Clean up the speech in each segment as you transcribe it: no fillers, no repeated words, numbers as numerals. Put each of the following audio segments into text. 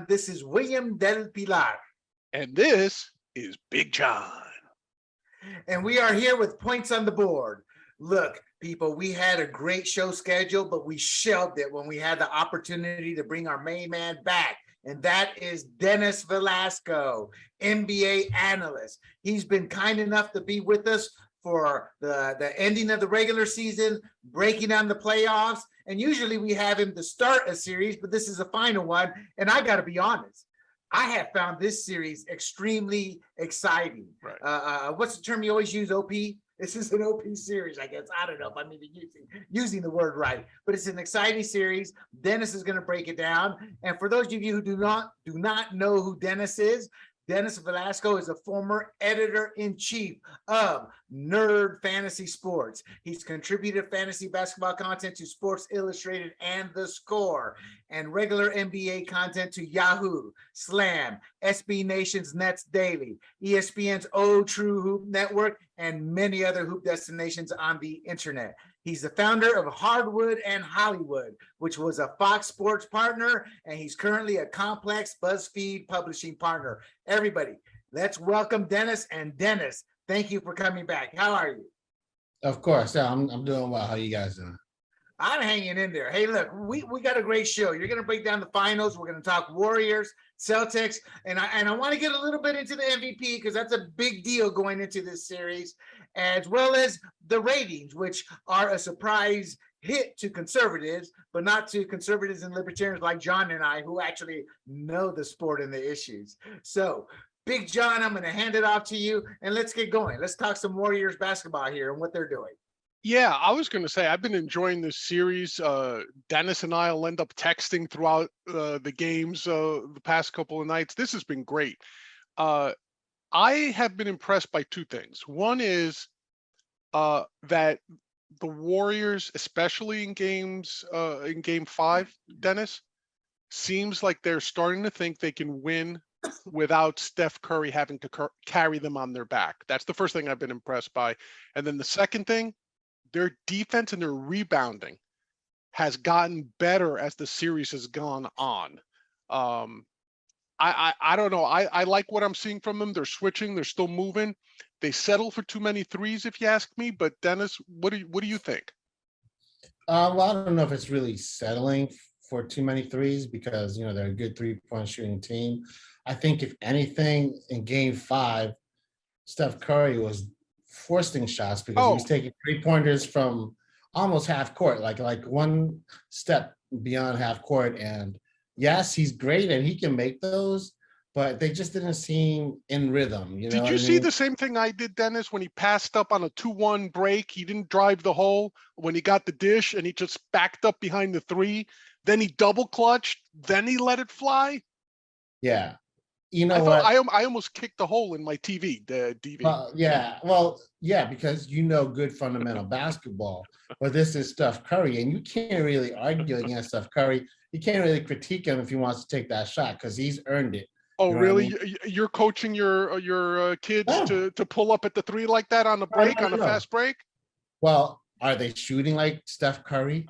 This is William del Pilar. And this is Big John. And we are here with points on the board. Look, people, we had a great show scheduled, but we shelved it when we had the opportunity to bring our main man back. And that is Dennis Velasco, NBA analyst. He's been kind enough to be with us for the ending of the regular season, breaking down the playoffs. And usually we have him to start a series, but this is a final one. And I got to be honest, I have found this series extremely exciting. Right. What's the term you always use, OP? This is an OP series, I guess. I don't know if I'm even using the word right, but it's an exciting series. Dennis is going to break it down. And for those of you who do not know who Dennis is, Dennis Velasco is a former editor-in-chief of Nerd Fantasy Sports. He's contributed fantasy basketball content to Sports Illustrated and The Score, and regular NBA content to Yahoo, Slam, SB Nation's Nets Daily, ESPN's Oh True Hoop Network, and many other hoop destinations on the internet. He's the founder of Hardwood and Hollywood, which was a Fox Sports partner, and he's currently a Complex BuzzFeed publishing partner. Everybody, let's welcome Dennis. And Dennis, thank you for coming back. How are you? Of course, yeah, I'm doing well. How you guys doing? I'm hanging in there. Hey, look, we got a great show. You're going to break down the finals. We're going to talk Warriors, Celtics, and I want to get a little bit into the MVP because that's a big deal going into this series, as well as the ratings, which are a surprise hit to conservatives, but not to conservatives and libertarians like John and I, who actually know the sport and the issues. So, Big John, I'm going to hand it off to you, and let's get going. Let's talk some Warriors basketball here and what they're doing. Yeah, I was going to say, I've been enjoying this series. Dennis and I will end up texting throughout the games the past couple of nights. This has been great. I have been impressed by two things. One is that the Warriors, especially in game 5, Dennis, seems like they're starting to think they can win without Steph Curry having to carry them on their back. That's the first thing I've been impressed by. And then the second thing, their defense and their rebounding has gotten better as the series has gone on. I don't know. I like what I'm seeing from them. They're switching. They're still moving. They settle for too many threes, if you ask me. But Dennis, what do you think? Well, I don't know if it's really settling for too many threes because they're a good 3-point shooting team. I think if anything, in Game 5, Steph Curry was forcing shots because he was taking 3-pointers from almost half court, like one step beyond half court. And yes, he's great and he can make those, but they just didn't seem in rhythm. Did you see the same thing I did, Dennis, when he passed up on a 2-1 break? He didn't drive the hole when he got the dish and he just backed up behind the 3. Then he double clutched. Then he let it fly. Yeah. I almost kicked the hole in my TV, the DV. Yeah, because good fundamental basketball. But this is Steph Curry, and you can't really argue against Steph Curry. You can't really critique him if he wants to take that shot because he's earned it. Oh, really? I mean? You're coaching your kids to pull up at the 3 like that on the break, on a fast break? Well, are they shooting like Steph Curry?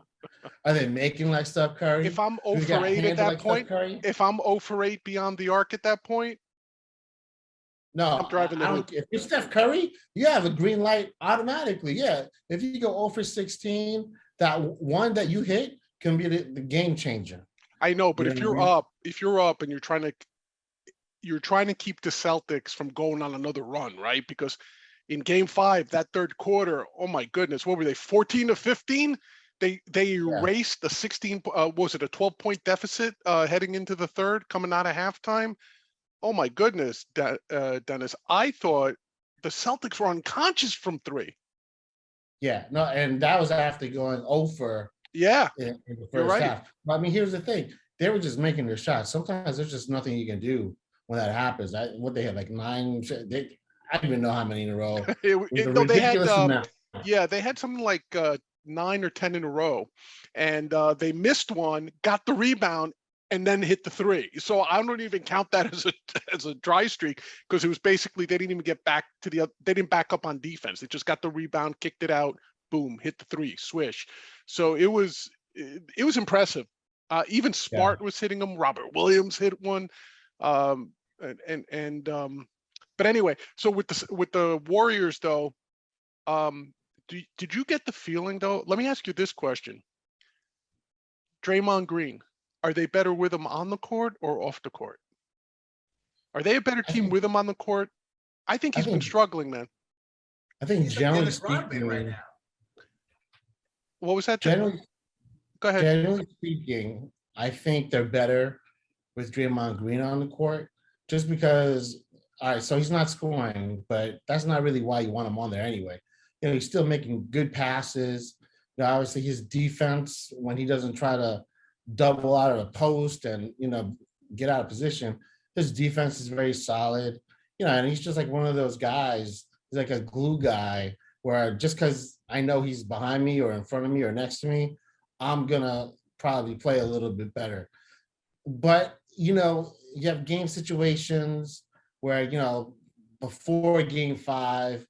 Are they making like Steph Curry? If I'm 0 for 8 at that point, if I'm 0 for 8 beyond the arc at that point, no, I'm driving the hoop. If you're Steph Curry, you have a green light automatically. Yeah, if you go 0 for 16, that one that you hit can be the game changer. I know, but if you're up and you're trying to keep the Celtics from going on another run, right? Because in Game 5, that third quarter, oh my goodness, what were they? 14-15. They erased the 16. Was it a 12-point deficit heading into the third, coming out of halftime? Oh my goodness, Dennis! I thought the Celtics were unconscious from 3. Yeah, no, and that was after going over. Yeah, in the first half. But I mean, here's the thing: they were just making their shots. Sometimes there's just nothing you can do when that happens. What they had like 9. I don't even know how many in a row. Ridiculous amount. Yeah, they had something like 9 or 10 in a row, and they missed one, got the rebound, and then hit the 3. So I don't even count that as a dry streak because it was basically they didn't even get back to they didn't back up on defense. They just got the rebound, kicked it out, boom, hit the 3, swish. So it was impressive. Even Smart was hitting them. Robert Williams hit one. Um, but anyway, so with the Warriors though, did you get the feeling though? Let me ask you this question: Draymond Green, are they better with him on the court or off the court? Are they a better team with him on the court? I think he's been struggling, man. I think He's like generally Dennis Rodman speaking, right now. What was that? Generally, Go ahead. generally speaking, I think they're better with Draymond Green on the court, just because. All right, so he's not scoring, but that's not really why you want him on there anyway. You know, he's still making good passes. You know, obviously his defense, when he doesn't try to double out of the post and, you know, get out of position, his defense is very solid. You know, and he's just like one of those guys, he's like a glue guy where just because I know he's behind me or in front of me or next to me, I'm gonna probably play a little bit better. But, you know, you have game situations where, you know, before game 5,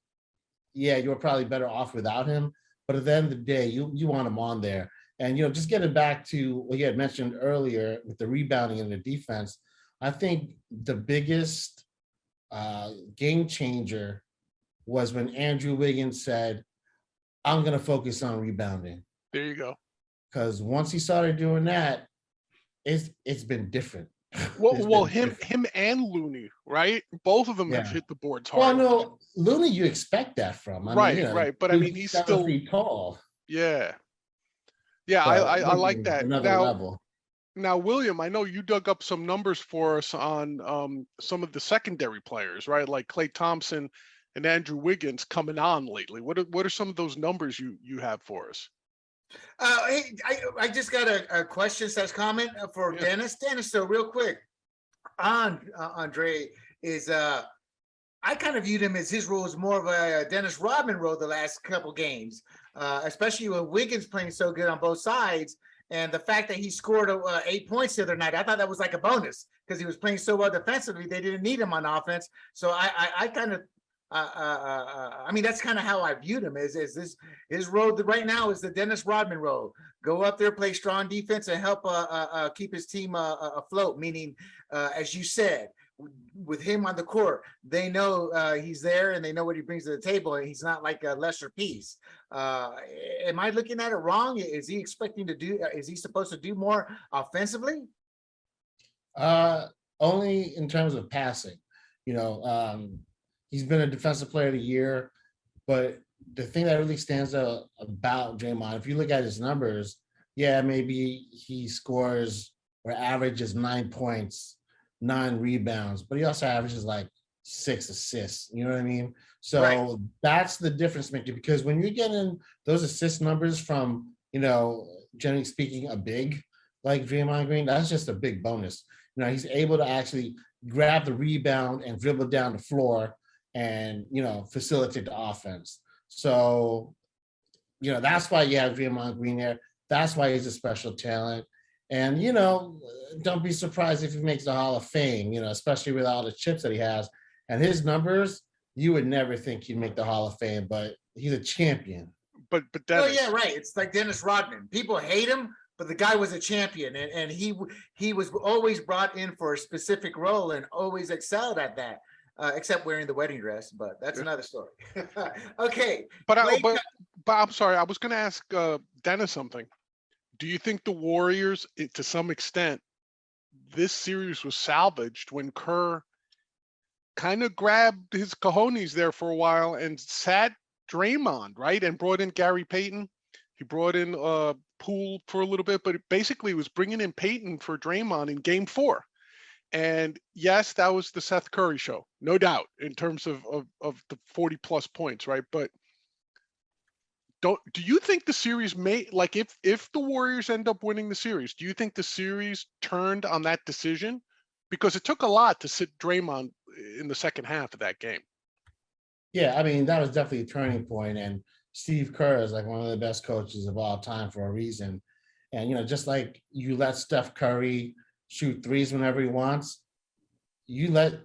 yeah, you're probably better off without him. But at the end of the day, you want him on there. And, you know, just getting back to what you had mentioned earlier with the rebounding and the defense, I think the biggest game changer was when Andrew Wiggins said, I'm going to focus on rebounding. There you go. Because once he started doing that, it's been different. Well, him and Looney, right? Both of them have hit the boards hard. Well, no, Looney, you expect that from. I mean, you know, right. But I mean, he's 7 still feet tall. Yeah, So I like that. another level. Now, William, I know you dug up some numbers for us on some of the secondary players, right? Like Klay Thompson and Andrew Wiggins coming on lately. What are some of those numbers you have for us? Hey, I just got a question / comment for Dennis. Dennis, so real quick, Andre is I kind of viewed him as his role is more of a Dennis Rodman role the last couple games, especially with Wiggins playing so good on both sides. And the fact that he scored 8 points the other night, I thought that was like a bonus because he was playing so well defensively. They didn't need him on offense. So I kind of, I mean, that's kind of how I viewed him. Is this his role right now is the Dennis Rodman role? Go up there, play strong defense, and help keep his team afloat. Meaning, as you said, with him on the court, they know he's there and they know what he brings to the table, and he's not like a lesser piece. Am I looking at it wrong? Is he expecting to do? Is he supposed to do more offensively? Only in terms of passing. You know, he's been a defensive player of the year, but the thing that really stands out about Draymond, if you look at his numbers, yeah, maybe he scores or averages 9 points, 9 rebounds, but he also averages like 6 assists. You know what I mean? So that's the difference maker, because when you're getting those assist numbers from, you know, generally speaking, a big like Draymond Green, that's just a big bonus. You know, he's able to actually grab the rebound and dribble down the floor and, you know, facilitate the offense. So, you know, that's why you have Draymond Green there. That's why he's a special talent. And, you know, don't be surprised if he makes the Hall of Fame, you know, especially with all the chips that he has. And his numbers, you would never think he'd make the Hall of Fame, but he's a champion. But Dennis, oh yeah, right. It's like Dennis Rodman. People hate him, but the guy was a champion, and he was always brought in for a specific role and always excelled at that. Except wearing the wedding dress, but that's another story. Okay. But I'm sorry, I was going to ask Dennis something. Do you think the Warriors, to some extent, this series was salvaged when Kerr kind of grabbed his cojones there for a while and sat Draymond, right? And brought in Gary Payton. He brought in Poole for a little bit, but basically was bringing in Payton for Draymond in game 4. And yes, that was the Seth Curry show, no doubt, in terms of the 40 plus points, right? But do you think the series may, like, if the Warriors end up winning the series, do you think the series turned on that decision? Because it took a lot to sit Draymond in the second half of that game. Yeah, I mean, that was definitely a turning point. And Steve Kerr is like one of the best coaches of all time for a reason. And, you know, just like you let Steph Curry shoot threes whenever he wants, you let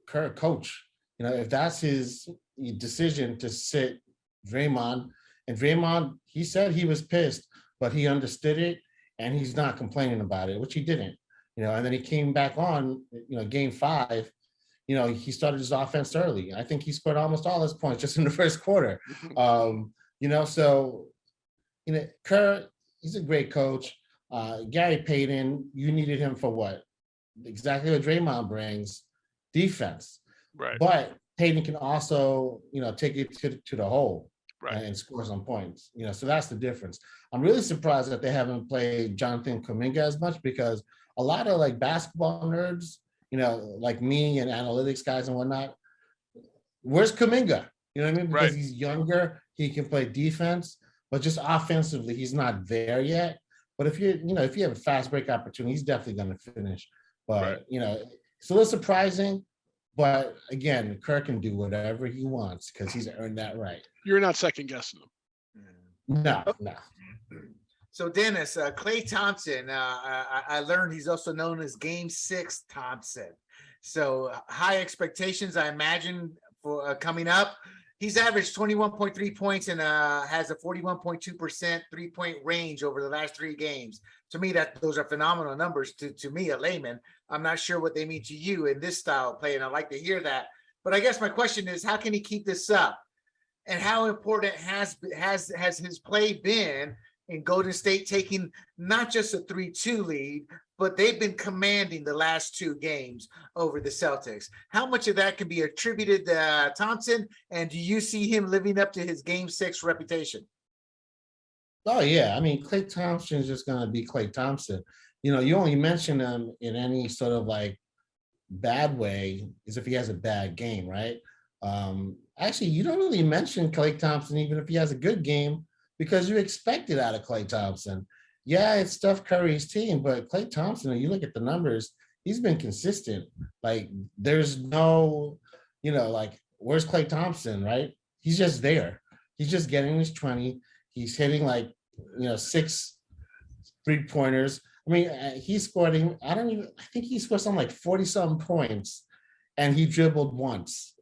Kerr coach. You know, if that's his decision to sit Draymond, and Draymond, he said he was pissed, but he understood it. and he's not complaining about it, which he didn't, and then he came back on, game 5, he started his offense early. I think he scored almost all his points just in the first quarter. So, Kerr, he's a great coach. Gary Payton, you needed him for what? Exactly what Draymond brings, defense. Right. But Payton can also, take it to the hole, Right. and score some points. So that's the difference. I'm really surprised that they haven't played Jonathan Kuminga as much, because a lot of like basketball nerds, like me and analytics guys and whatnot, where's Kuminga? You know what I mean? Because he's younger, he can play defense, but just offensively, he's not there yet. But if if you have a fast break opportunity, he's definitely going to finish. But it's a little surprising. But again, Kerr can do whatever he wants because he's earned that right. You're not second guessing him. No. So Dennis, Klay Thompson, I learned he's also known as Game 6 Thompson. So high expectations, I imagine, for coming up. He's averaged 21.3 points and has a 41.2% three-point range over the last 3 games. To me, those are phenomenal numbers. To me, a layman, I'm not sure what they mean to you in this style of play, and I'd like to hear that. But I guess my question is, how can he keep this up? And how important has his play been in Golden State taking not just a 3-2 lead, but they've been commanding the last 2 games over the Celtics? How much of that can be attributed to Thompson? And do you see him living up to his Game 6 reputation? Oh, yeah. I mean, Klay Thompson is just going to be Klay Thompson. You only mention him in any sort of like bad way is if he has a bad game, right? Actually, you don't really mention Klay Thompson even if he has a good game, because you expect it out of Klay Thompson. Yeah, it's Steph Curry's team, but Klay Thompson, you look at the numbers, he's been consistent. Like, there's no, like, where's Klay Thompson, right? He's just there. He's just getting his 20. He's hitting like, 6 3-pointers. I mean, he scored, I think he scored something like 40-something points, and he dribbled once.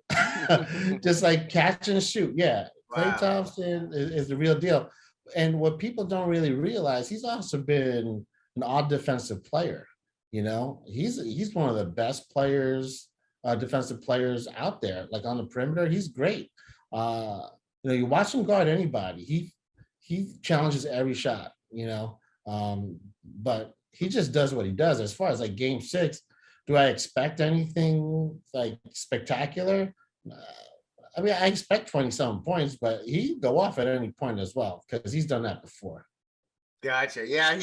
Just like catch and shoot. Yeah. Wow. Klay Thompson is the real deal. And what people don't really realize, he's also been an odd defensive player. He's one of the best players, defensive players out there. Like on the perimeter, he's great. You watch him guard anybody. He challenges every shot. But he just does what he does. As far as like Game 6, do I expect anything like spectacular? I mean, I expect 20-something points, but he can go off at any point as well, because he's done that before. Gotcha. Yeah,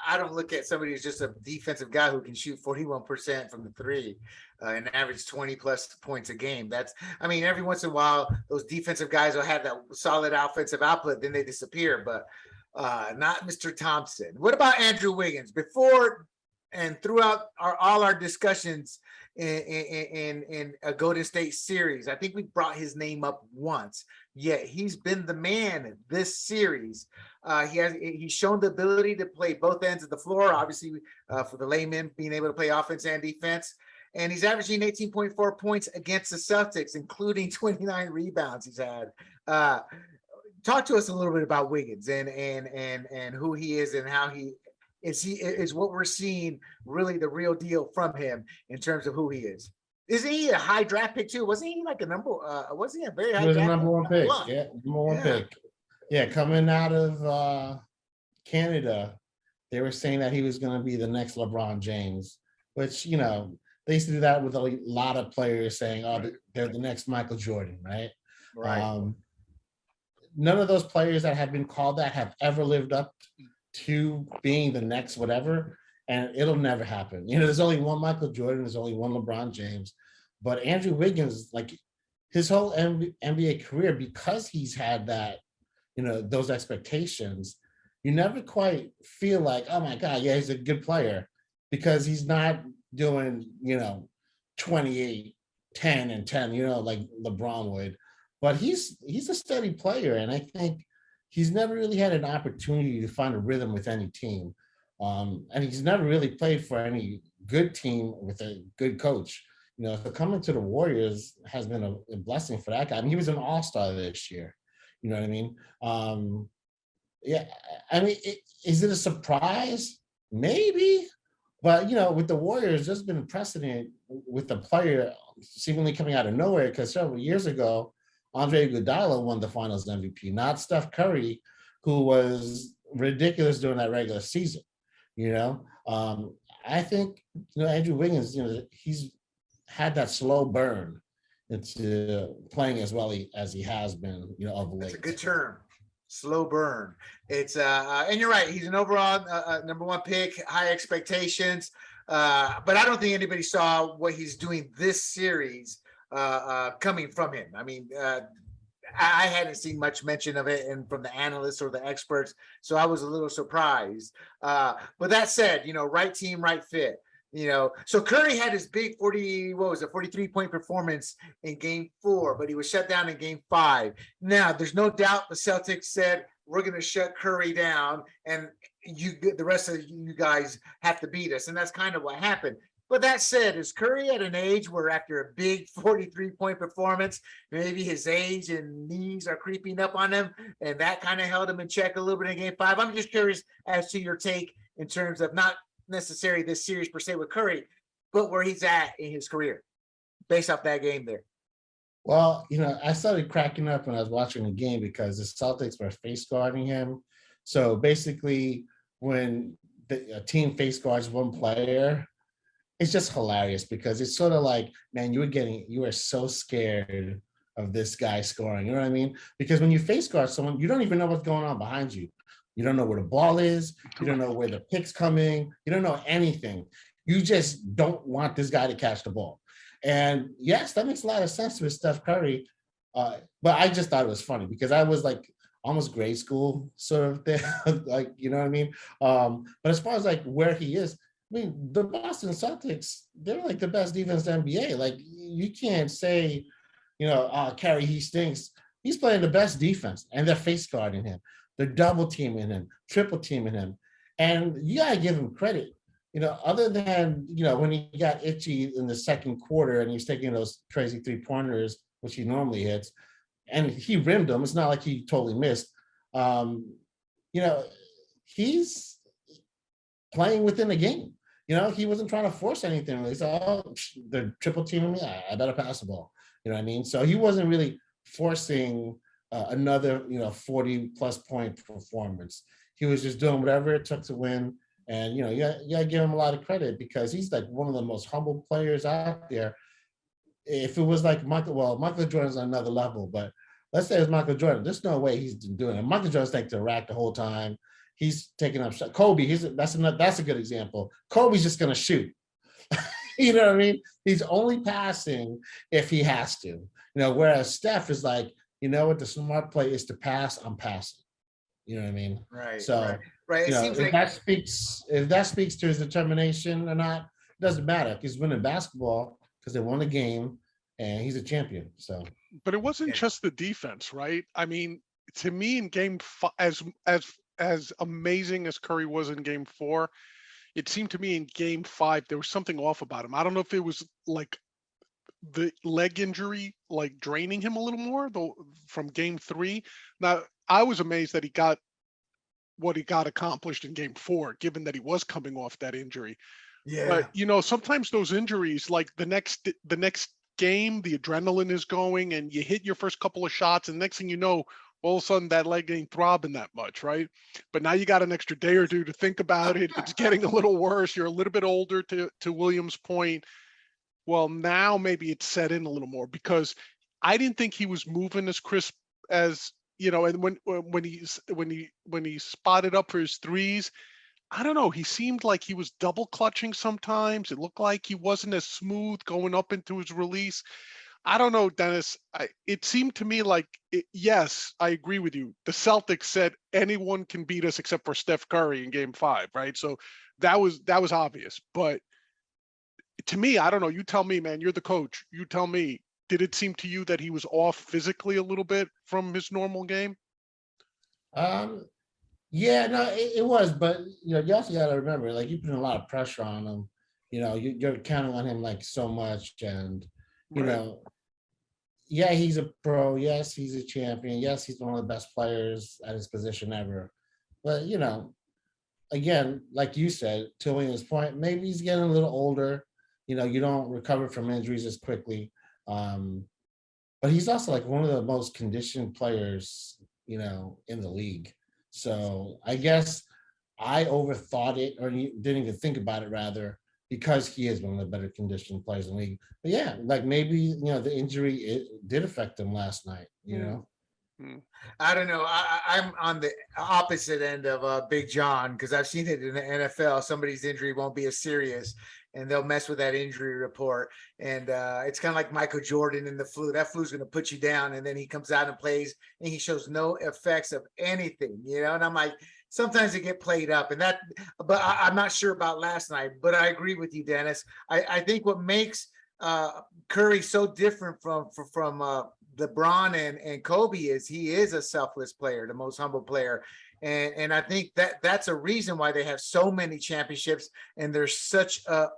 I don't look at somebody who's just a defensive guy who can shoot 41% from the 3 and average 20+ points a game. Every once in a while, those defensive guys will have that solid offensive output, then they disappear, but not Mr. Thompson. What about Andrew Wiggins? Before and throughout all our discussions in a Golden State series, I think we brought his name up once. Yet he's been the man this series. He's shown the ability to play both ends of the floor, obviously, for the layman, being able to play offense and defense. And he's averaging 18.4 points against the Celtics, including 29 rebounds he's had. Talk to us a little bit about Wiggins and who he is and how he is what we're seeing, really the real deal from him in terms of who he is. Isn't he a high draft pick too? Wasn't he like wasn't he a very high draft pick? Number 1 pick. Yeah, number 1 pick. Yeah, coming out of Canada, they were saying that he was going to be the next LeBron James, which, they used to do that with a lot of players, saying, oh, they're the next Michael Jordan, right? Right. None of those players that have been called that have ever lived up to being the next whatever, and it'll never happen. There's only one Michael Jordan, there's only one LeBron James. But Andrew Wiggins, like his whole NBA career, because he's had that, those expectations, you never quite feel like, oh my God, yeah, he's a good player, because he's not doing, 28, 10 and 10, like LeBron would. But he's a steady player, and I think he's never really had an opportunity to find a rhythm with any team. And he's never really played for any good team with a good coach. So coming to the Warriors has been a blessing for that guy. I mean, he was an all-star this year. You know what I mean? Yeah, I mean, is it a surprise? Maybe, but with the Warriors, there's been precedent with the player seemingly coming out of nowhere. Because several years ago, Andre Iguodala won the Finals MVP, not Steph Curry, who was ridiculous during that regular season. You know, I think Andrew Wiggins. He's had that slow burn into playing as well as he has been. Of That's a late. good term. Slow burn. It's and you're right. He's an overall number one pick, high expectations. But I don't think anybody saw what he's doing this series coming from him. I mean, I hadn't seen much mention of it and from the analysts or the experts, so I was a little surprised. But that said, right team, right fit. So Curry had his big 43-point performance in game 4, but he was shut down in game 5. Now, there's no doubt the Celtics said, we're going to shut Curry down and the rest of you guys have to beat us. And that's kind of what happened. But that said, is Curry at an age where after a big 43-point performance, maybe his age and knees are creeping up on him, and that kind of held him in check a little bit in game 5? I'm just curious as to your take in terms of not necessarily this series per se with Curry, but where he's at in his career based off that game there. Well, I started cracking up when I was watching the game because the Celtics were face guarding him. So basically, when a team face guards one player, it's just hilarious because it's sort of like, man, you are so scared of this guy scoring. You know what I mean? Because when you face guard someone, you don't even know what's going on behind you. You don't know where the ball is. You don't know where the pick's coming. You don't know anything. You just don't want this guy to catch the ball. And yes, that makes a lot of sense with Steph Curry. But I just thought it was funny because I was like almost grade school sort of thing. Like, you know what I mean? But as far as like where he is, I mean, the Boston Celtics, they're like the best defense in the NBA. Like, you can't say, Curry, he stinks. He's playing the best defense, and they're face guarding him. They're double teaming him, triple teaming him. And you got to give him credit. Other than, when he got itchy in the second quarter and he's taking those crazy 3-pointers, which he normally hits, and he rimmed them. It's not like he totally missed. He's playing within the game. He wasn't trying to force anything. He said, oh, they're triple teaming me. I better pass the ball. You know what I mean? So he wasn't really forcing another, 40-plus point performance. He was just doing whatever it took to win. And, you gotta give him a lot of credit because he's like one of the most humble players out there. If it was like Michael Jordan's on another level, but let's say it's Michael Jordan. There's no way he's doing it. Michael Jordan's like the rack the whole time. He's taking up shots. Kobe, that's a good example. Kobe's just gonna shoot. You know what I mean? He's only passing if he has to. Whereas Steph is like, what the smart play is to pass, I'm passing. You know what I mean? Right. So right. It seems if that speaks to his determination or not, it doesn't matter. He's winning basketball because they won a game and he's a champion. So, but it wasn't just the defense, right? I mean, to me, in game 5, as amazing as Curry was in game 4, it seemed to me in game 5 there was something off about him. I don't know if it was like the leg injury, like draining him a little more though from game 3. Now, I was amazed that he got what he got accomplished in game 4, given that he was coming off that injury. Yeah. But sometimes those injuries, like the next game, the adrenaline is going and you hit your first couple of shots and next thing you know, all of a sudden that leg ain't throbbing that much, right? But now you got an extra day or two to think about it. It's getting a little worse. You're a little bit older, to William's point. Well, now maybe it's set in a little more because I didn't think he was moving as crisp as, and when he spotted up for his threes, I don't know, he seemed like he was double clutching sometimes. It looked like he wasn't as smooth going up into his release. I don't know, Dennis. It seemed to me like, yes, I agree with you. The Celtics said anyone can beat us except for Steph Curry in game 5, right? So that was obvious. But to me, I don't know. You tell me, man. You're the coach. You tell me. Did it seem to you that he was off physically a little bit from his normal game? Yeah, no, it was. But, you also got to remember, like, you put a lot of pressure on him. You're counting on him like so much. And, yeah, he's a pro. Yes, he's a champion. Yes, he's one of the best players at his position ever. But again, like you said, to William's point, maybe he's getting a little older. You don't recover from injuries as quickly. But he's also like one of the most conditioned players, in the league. So I guess I overthought it, or didn't even think about it, rather, because he is one of the better conditioned players in the league. But yeah, like maybe the injury did affect him last night. I don't know. I'm on the opposite end of Big John, because I've seen it in the NFL. Somebody's injury won't be as serious, and they'll mess with that injury report. And it's kind of like Michael Jordan in the flu. That flu's going to put you down, and then he comes out and plays, and he shows no effects of anything, And I'm like, sometimes they get played up, and but I'm not sure about last night. But I agree with you, Dennis. I think what makes Curry so different from LeBron and Kobe is he is a selfless player, the most humble player. And I think that's a reason why they have so many championships, and they're such a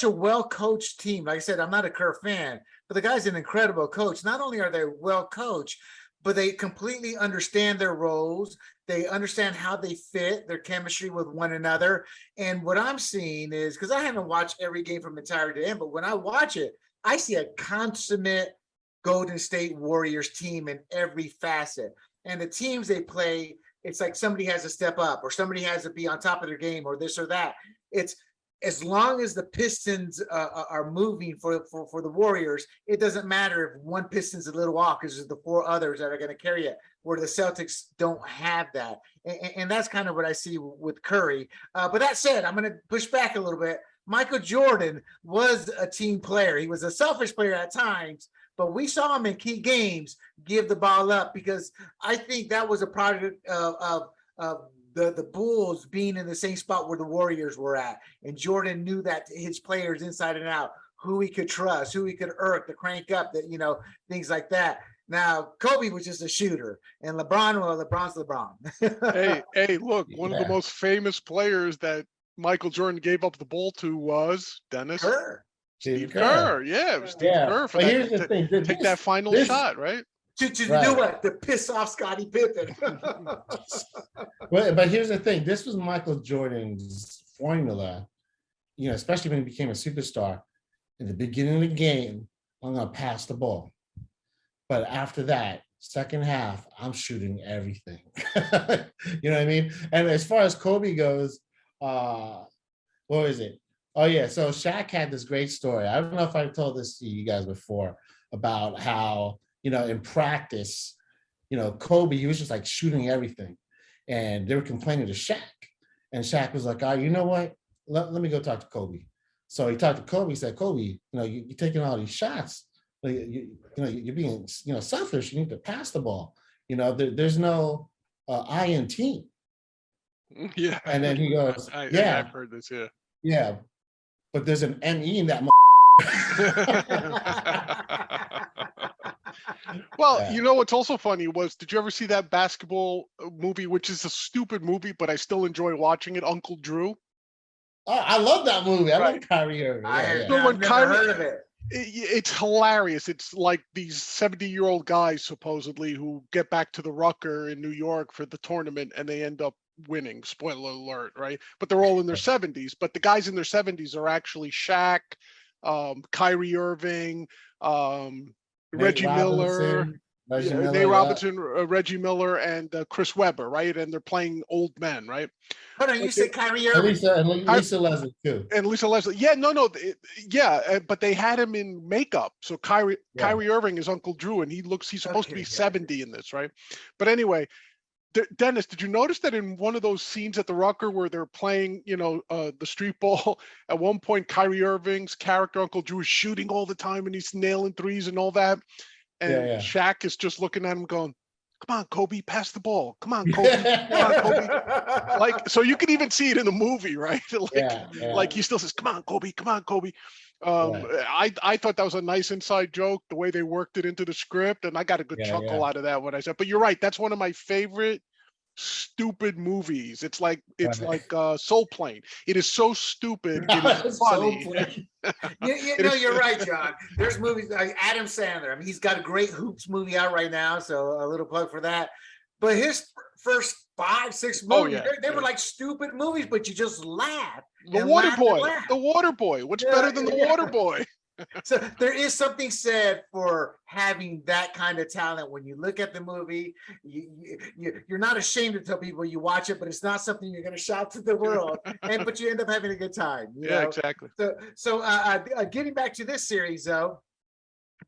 well-coached team. Like I said, I'm not a Kerr fan, but the guy's an incredible coach. Not only are they well coached, but they completely understand their roles. They understand how they fit, their chemistry with one another. And what I'm seeing is, because I haven't watched every game from entire to end, but when I watch it, I see a consummate Golden State Warriors team in every facet. And the teams they play, it's like somebody has to step up, or somebody has to be on top of their game, or this or that. It's as long as the Pistons are moving for the Warriors, it doesn't matter if one Piston's a little off, because there's the four others that are going to carry it, where the Celtics don't have that. And that's kind of what I see with Curry. But that said, I'm going to push back a little bit. Michael Jordan was a team player. He was a selfish player at times, but we saw him in key games give the ball up, because I think that was a product of the Bulls being in the same spot where the Warriors were at. And Jordan knew that his players inside and out, who he could trust, who he could irk to crank up, that, things like that. Now, Kobe was just a shooter, and LeBron's LeBron. Hey, look, one of the most famous players that Michael Jordan gave up the ball to was Dennis. Kerr. Steve Kerr. Yeah, it was Steve Kerr for here's the thing. Take that final shot, right? To do what? To piss off Scottie Pippen. But here's the thing. This was Michael Jordan's formula, especially when he became a superstar. In the beginning of the game, I'm going to pass the ball. But after that, second half, I'm shooting everything. You know what I mean? And as far as Kobe goes, what was it? Oh, yeah. So Shaq had this great story. I don't know if I've told this to you guys before, about how, in practice, Kobe, he was just like shooting everything. And they were complaining to Shaq. And Shaq was like, you know what? Let me go talk to Kobe. So he talked to Kobe. He said, Kobe, you're taking all these shots. You're being, selfish. You need to pass the ball. There's no I in team. Yeah. And then he goes, I've heard this, yeah. Yeah. But there's an M-E in that. Well, what's also funny was, did you ever see that basketball movie, which is a stupid movie, but I still enjoy watching it, Uncle Drew? Oh, I love that movie. I love Kyrie Irving. I've never heard of it. It's hilarious. It's like these 70-year-old guys, supposedly, who get back to the Rucker in New York for the tournament, and they end up winning. Spoiler alert, right? But they're all in their 70s. But the guys in their 70s are actually Shaq, Kyrie Irving, Reggie Miller, Nate Robinson, Reggie Miller, and Chris Webber, right? And they're playing old men, right? Hold on, you said Kyrie Irving. Lisa Leslie too. And Lisa Leslie. Yeah, no, but they had him in makeup. So Kyrie Irving is Uncle Drew, and he's supposed to be 70 in this, right? But anyway, Dennis, did you notice that in one of those scenes at the Rucker where they're playing, the street ball, at one point Kyrie Irving's character, Uncle Drew, is shooting all the time and he's nailing threes and all that. And Shaq is just looking at him going, come on, Kobe, pass the ball. Come on, Kobe. Come on, Kobe. Like, so you can even see it in the movie, right? Like he still says, come on, Kobe. Come on, Kobe. I thought that was a nice inside joke, the way they worked it into the script, and I got a good chuckle out of that when I said, but you're right, that's one of my favorite stupid movies. It's like Soul Plane. It is so stupid, it is funny. You're right, John. There's movies like Adam Sandler. I mean, he's got a great Hoops movie out right now, so a little plug for that. But first 5-6 Oh, movies. yeah, They were yeah. like stupid movies, but you just laugh. The and Water laugh and Boy. laugh. The Water Boy. What's Yeah, better than the yeah. Water Boy? So there is something said for having that kind of talent. When you look at the movie, you're not ashamed to tell people you watch it, but it's not something you're going to shout to the world. But you end up having a good time. You Yeah, know? exactly. So getting back to this series, though,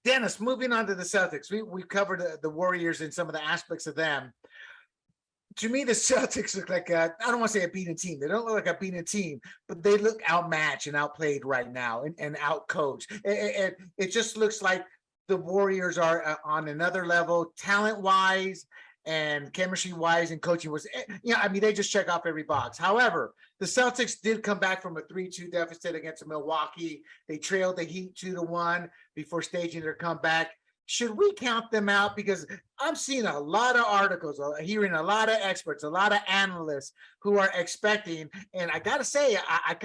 Dennis, moving on to the Celtics, we covered the Warriors and some of the aspects of them. To me, the Celtics look like I don't want to say a beaten team. They don't look like a beaten team, but they look outmatched and outplayed right now and outcoached. And it just looks like the Warriors are on another level, talent-wise and chemistry-wise and coaching-wise. I mean, they just check off every box. However, the Celtics did come back from a 3-2 deficit against Milwaukee. They trailed the Heat 2-1 before staging their comeback. Should we count them out? Because I'm seeing a lot of articles, hearing a lot of experts, a lot of analysts who are expecting, and I got to say, I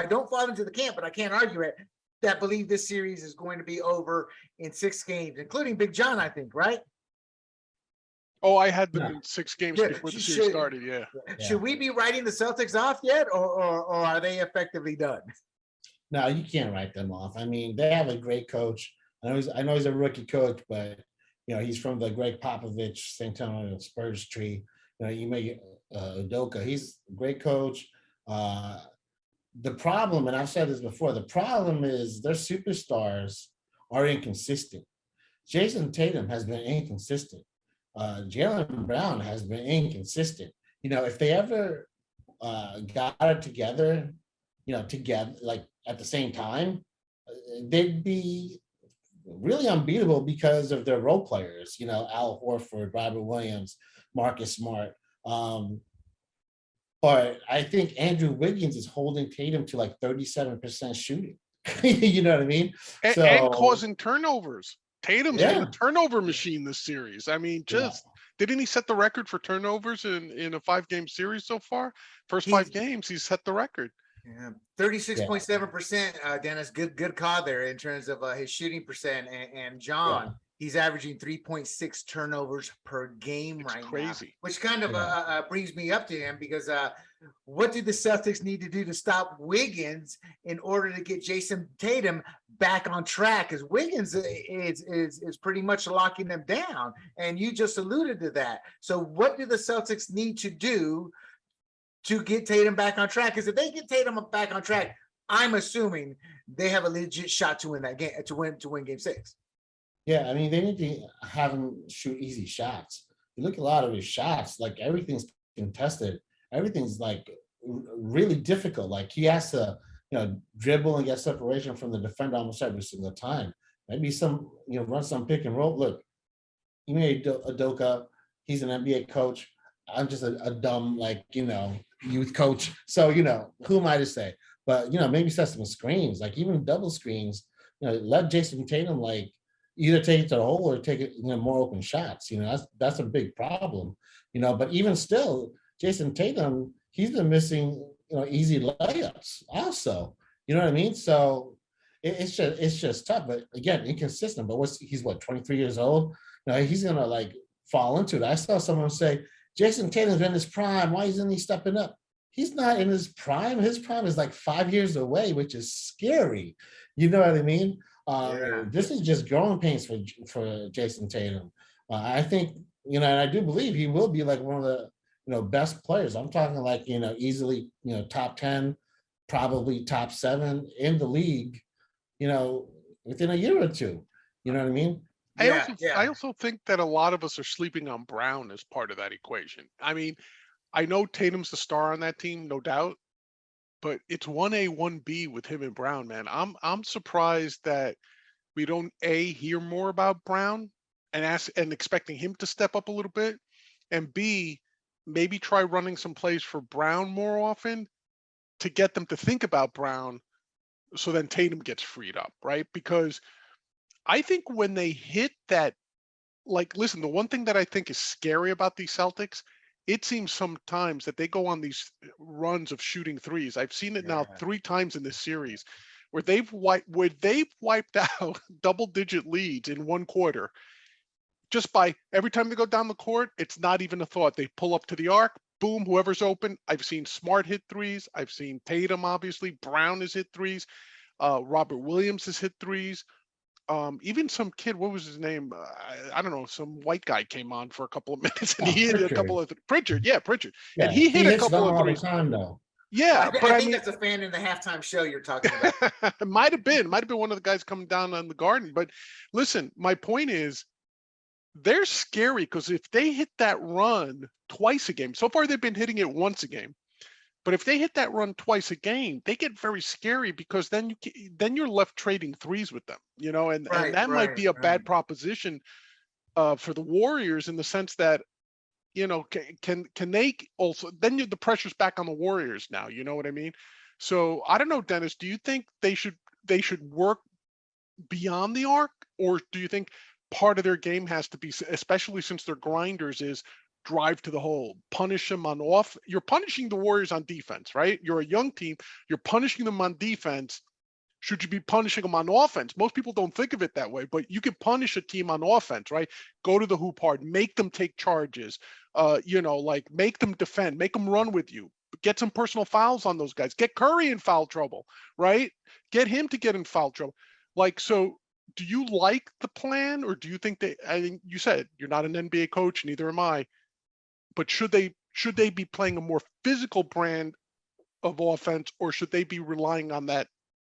don't fall into the camp, but I can't argue it, that believe this series is going to be over in 6 games, including Big John, I think, right? Oh, I had them in 6 games before the series started, yeah. Should we be writing the Celtics off yet, or are they effectively done? No, you can't write them off. I mean, they have a great coach. I know he's a rookie coach, but he's from the Greg Popovich St. Antonio Spurs tree. You may Udoka. He's a great coach. The problem, and I've said this before, the problem is their superstars are inconsistent. Jason Tatum has been inconsistent. Jaylen Brown has been inconsistent. If they ever got it together, together like at the same time, they'd be really unbeatable because of their role players, Al Horford, Robert Williams, Marcus Smart. But I think Andrew Wiggins is holding Tatum to like 37% shooting. You know what I mean? And causing turnovers. Tatum's been a Yeah. turnover machine this series. I mean, didn't he set the record for turnovers in a 5-game series so far? First 5 games, he's set the record. Yeah, 36.7%, Dennis. Good call there in terms of his shooting percent. And John, he's averaging 3.6 turnovers per game right now, which kind of brings me up to him because what do the Celtics need to do to stop Wiggins in order to get Jason Tatum back on track? Because Wiggins is pretty much locking them down, and you just alluded to that. So what do the Celtics need to do to get Tatum back on track? Because if they get Tatum back on track, I'm assuming they have a legit shot to win that game, to win Game 6. Yeah, I mean, they need to have him shoot easy shots. You look at a lot of his shots, like everything's contested. Everything's like really difficult. Like he has to, dribble and get separation from the defender almost every single time. Maybe run some pick and roll. Look, you made Udoka. He's an NBA coach. I'm just a dumb, youth coach. So, who am I to say? But, maybe set some screens, like even double screens, let Jason Tatum, either take it to the hole or take it, more open shots. That's a big problem, but even still, Jason Tatum, he's been missing, easy layups also, you know what I mean? So it's just tough, but again, inconsistent, but he's 23 years old. He's going to fall into it. I saw someone say, Jason Tatum's in his prime. Why isn't he stepping up? He's not in his prime. His prime is 5 years away, which is scary. You know what I mean? This is just growing pains for Jason Tatum. I think, and I do believe he will be one of the, best players. I'm talking easily, top 10, probably top 7 in the league, within a year or two. You know what I mean? I also think that a lot of us are sleeping on Brown as part of that equation. I mean, I know Tatum's the star on that team, no doubt, but it's 1A, 1B with him and Brown, man. I'm surprised that we don't hear more about Brown and expecting him to step up a little bit, and B, maybe try running some plays for Brown more often to get them to think about Brown, so then Tatum gets freed up, right? Because I think when they hit that, listen, the one thing that I think is scary about these Celtics, it seems sometimes that they go on these runs of shooting threes. I've seen it now 3 times in this series where they've wiped out double-digit leads in one quarter. just by every time they go down the court, it's not even a thought. They pull up to the arc, boom, whoever's open. I've seen Smart hit threes. I've seen Tatum, obviously. Brown has hit threes. Robert Williams has hit threes. Even some kid, what was his name? I don't know. Some white guy came on for a couple of minutes and he hit a couple of Pritchard. Yeah, Pritchard. Yeah, and he hit a hits couple them of all the threes. time, though. Yeah, but I I think mean, that's a fan in the halftime show you're talking about. it might have been one of the guys coming down on the Garden. But listen, my point is, they're scary because if they hit that run twice a game, so far they've been hitting it once a game. But if they hit that run twice a game, they get very scary because then you're left trading threes with them, and that might be a bad proposition for the Warriors in the sense that, can they also, then the pressure's back on the Warriors now, you know what I mean? So I don't know, Dennis, do you think they should work beyond the arc, or do you think part of their game has to be, especially since they're grinders, is drive to the hole, punish them on off? You're punishing the Warriors on defense, right? You're a young team. You're punishing them on defense. Should you be punishing them on offense? Most people don't think of it that way, but you can punish a team on offense, right? Go to the hoop hard, make them take charges, like make them defend, make them run with you, get some personal fouls on those guys, get Curry in foul trouble, right? Get him to get in foul trouble. So do you like the plan, or do you think I think you said you're not an NBA coach, neither am I, but should they be playing a more physical brand of offense, or should they be relying on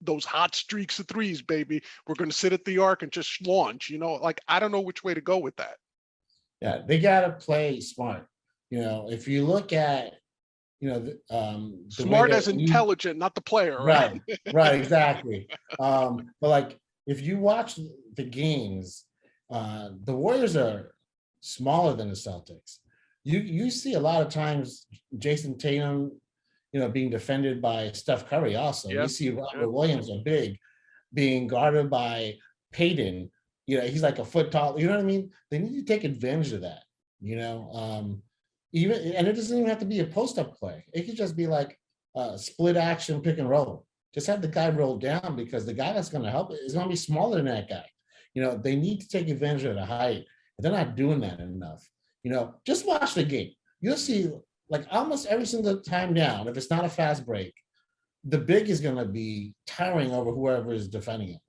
those hot streaks of threes, baby? We're going to sit at the arc and just launch, I don't know which way to go with that. Yeah, they got to play smart. If you look at, smart as intelligent, not the player, right? Right, exactly. But if you watch the games, the Warriors are smaller than the Celtics. You see a lot of times Jason Tatum, being defended by Steph Curry also. Yep. You see Robert Williams, a big, being guarded by Payton. He's like a foot tall. You know what I mean? They need to take advantage of that, and it doesn't even have to be a post-up play. It could just be like a split action pick and roll. Just have the guy roll down, because the guy that's going to help is going to be smaller than that guy. They need to take advantage of the height. They're not doing that enough. Just watch the game. You'll see, almost every single time down, if it's not a fast break, the big is going to be towering over whoever is defending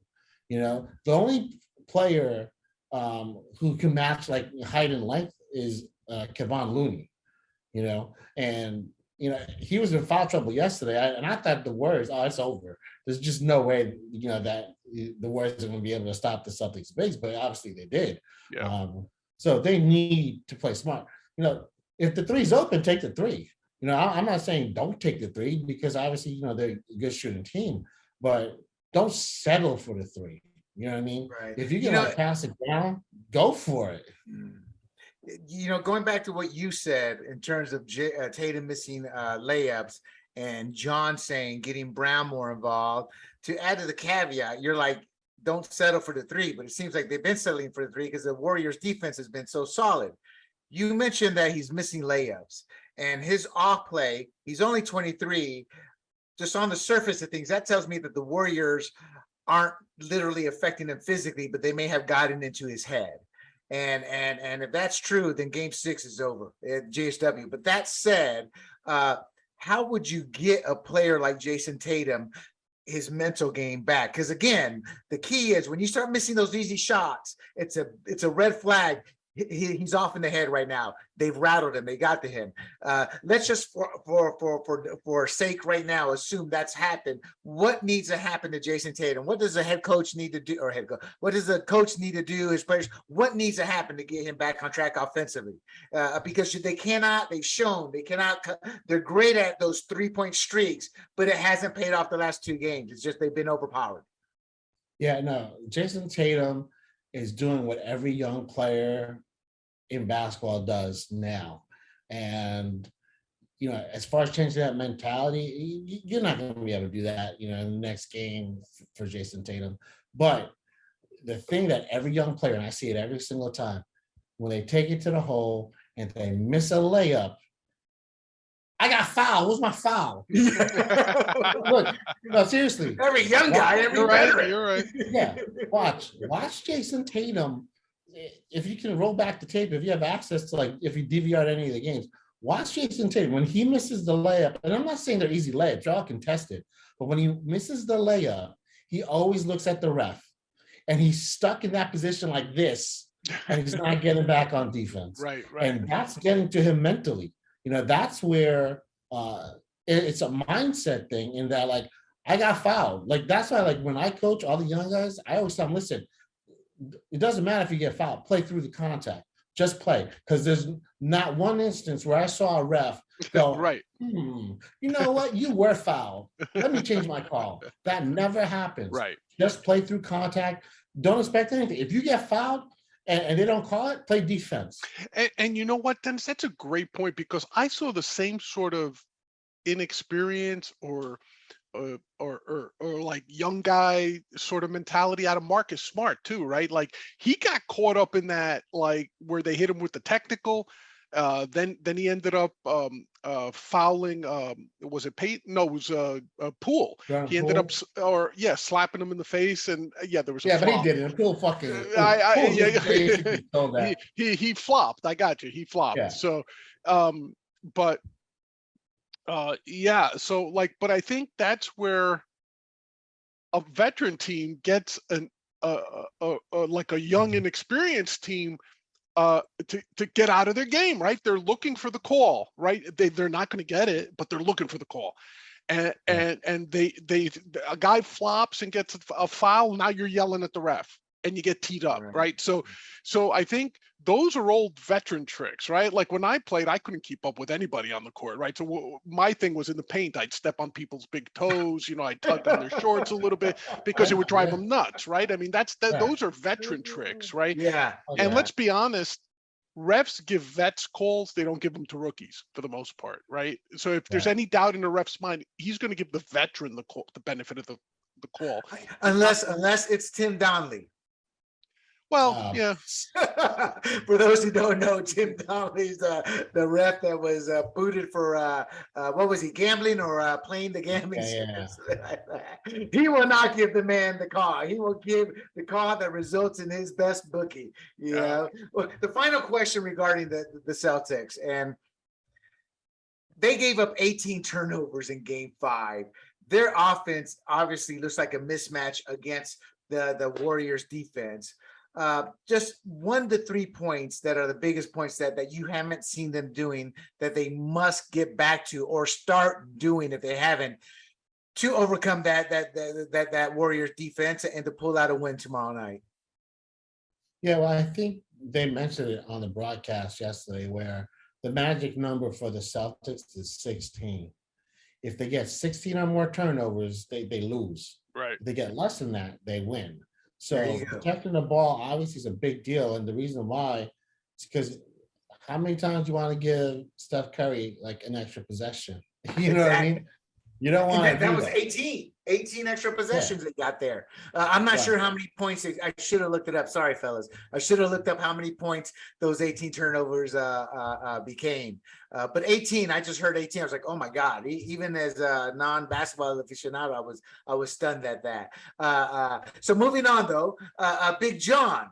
him. The only player who can match height and length is Kevon Looney. And he was in foul trouble yesterday, and I thought the Warriors, it's over. There's just no way, that the Warriors are going to be able to stop the Celtics bigs, but obviously they did. Yeah. So they need to play smart. If the three's open, take the three. I'm not saying don't take the three, because obviously, they're a good shooting team, but don't settle for the three. You know what I mean? Right. If you can pass it down, go for it. Going back to what you said in terms of Tatum missing layups and John saying getting Brown more involved, to add to the caveat, you're like, don't settle for the three, but it seems like they've been settling for the three because the Warriors defense has been so solid. You mentioned that he's missing layups and his off play, he's only 23. Just on the surface of things, that tells me that the Warriors aren't literally affecting him physically, but they may have gotten into his head. And if that's true, then game 6 is over at JSW. But that said, how would you get a player like Jason Tatum his mental game back? Because again, the key is when you start missing those easy shots, it's a red flag. He's off in the head right now. They've rattled him. They got to him. Let's just for sake right now assume that's happened. What needs to happen to Jason Tatum? What does the head coach need to do, or head coach? What does the coach need to do? His players. What needs to happen to get him back on track offensively? Because they cannot. They've shown they cannot. They're great at those 3-point streaks, but it hasn't paid off the last 2 games. It's just they've been overpowered. Yeah, no. Jason Tatum is doing what every young player in basketball does now. And, as far as changing that mentality, you're not going to be able to do that, in the next game for Jason Tatum. But the thing that every young player, and I see it every single time, when they take it to the hole and they miss a layup, I got fouled. What's my foul? Look, no, seriously. Every young guy, every veteran. You're right. Yeah, watch Jason Tatum if you can roll back the tape, if you have access to, like, if you DVR any of the games, watch Jason Tatum when he misses the layup. And I'm not saying they're easy layups, y'all contested, but when he misses the layup, he always looks at the ref, and he's stuck in that position like this, and he's not getting back on defense. Right. And that's getting to him mentally. That's where it's a mindset thing, in that, like, I got fouled. Like, that's why, like, when I coach all the young guys, I always tell them, listen, it doesn't matter if you get fouled, play through the contact, just play. Because there's not one instance where I saw a ref go, Right. you know what, you were fouled, let me change my call. That never happens. Right. Just play through contact. Don't expect anything. If you get fouled and they don't call it, play defense. And you know what, Dennis, that's a great point, because I saw the same sort of inexperience or like young guy sort of mentality out of Marcus Smart too, right? Like, he got caught up in that, like, where they hit him with the technical. Then he ended up fouling. Was it Peyton? No, it was Poole. He ended up slapping him in the face, and there was a but he flop. didn't. Poole fucking. He flopped. I got you. He flopped. Yeah. So, but. So, like, but I think that's where a veteran team gets like a young inexperienced team to get out of their game, right? They're looking for the call, right? They're not going to get it, but they're looking for the call. And a guy flops and gets a foul. Now you're yelling at the ref and you get teed up, right? So I think those are old veteran tricks, right? Like, when I played, I couldn't keep up with anybody on the court, right? So my thing was in the paint, I'd step on people's big toes, I'd tug on their shorts a little bit because it would drive them nuts, right? I mean, those are veteran tricks, right? Yeah. And let's be honest, refs give vets calls. They don't give them to rookies for the most part, right? So if there's any doubt in a ref's mind, he's going to give the veteran the benefit of the call. Unless it's Tim Donnelly. Well, yeah. For those who don't know, Tim Donnelly's the ref that was booted for what was he, gambling or playing the gambling? Yeah. He will not give the man the call. He will give the call that results in his best bookie. Yeah. Well, the final question regarding the Celtics, and they gave up 18 turnovers in Game 5. Their offense obviously looks like a mismatch against the Warriors defense. Just 1 to 3 points that are the biggest points that you haven't seen them doing, that they must get back to or start doing if they haven't, to overcome that Warriors defense and to pull out a win tomorrow night. Yeah, well, I think they mentioned it on the broadcast yesterday, where the magic number for the Celtics is 16. If they get 16 or more turnovers, they lose. Right. If they get less than that, they win. So protecting the ball obviously is a big deal. And the reason why is because how many times do you want to give Steph Curry like an extra possession? You know what I mean? You don't want that was 18 extra possessions they got there. I'm not sure how many points. I should have looked it up. Sorry, fellas. I should have looked up how many points those 18 turnovers became. But 18, I just heard 18. I was like, oh my God. Even as a non-basketball aficionado, I was stunned at that. So moving on though, Big John.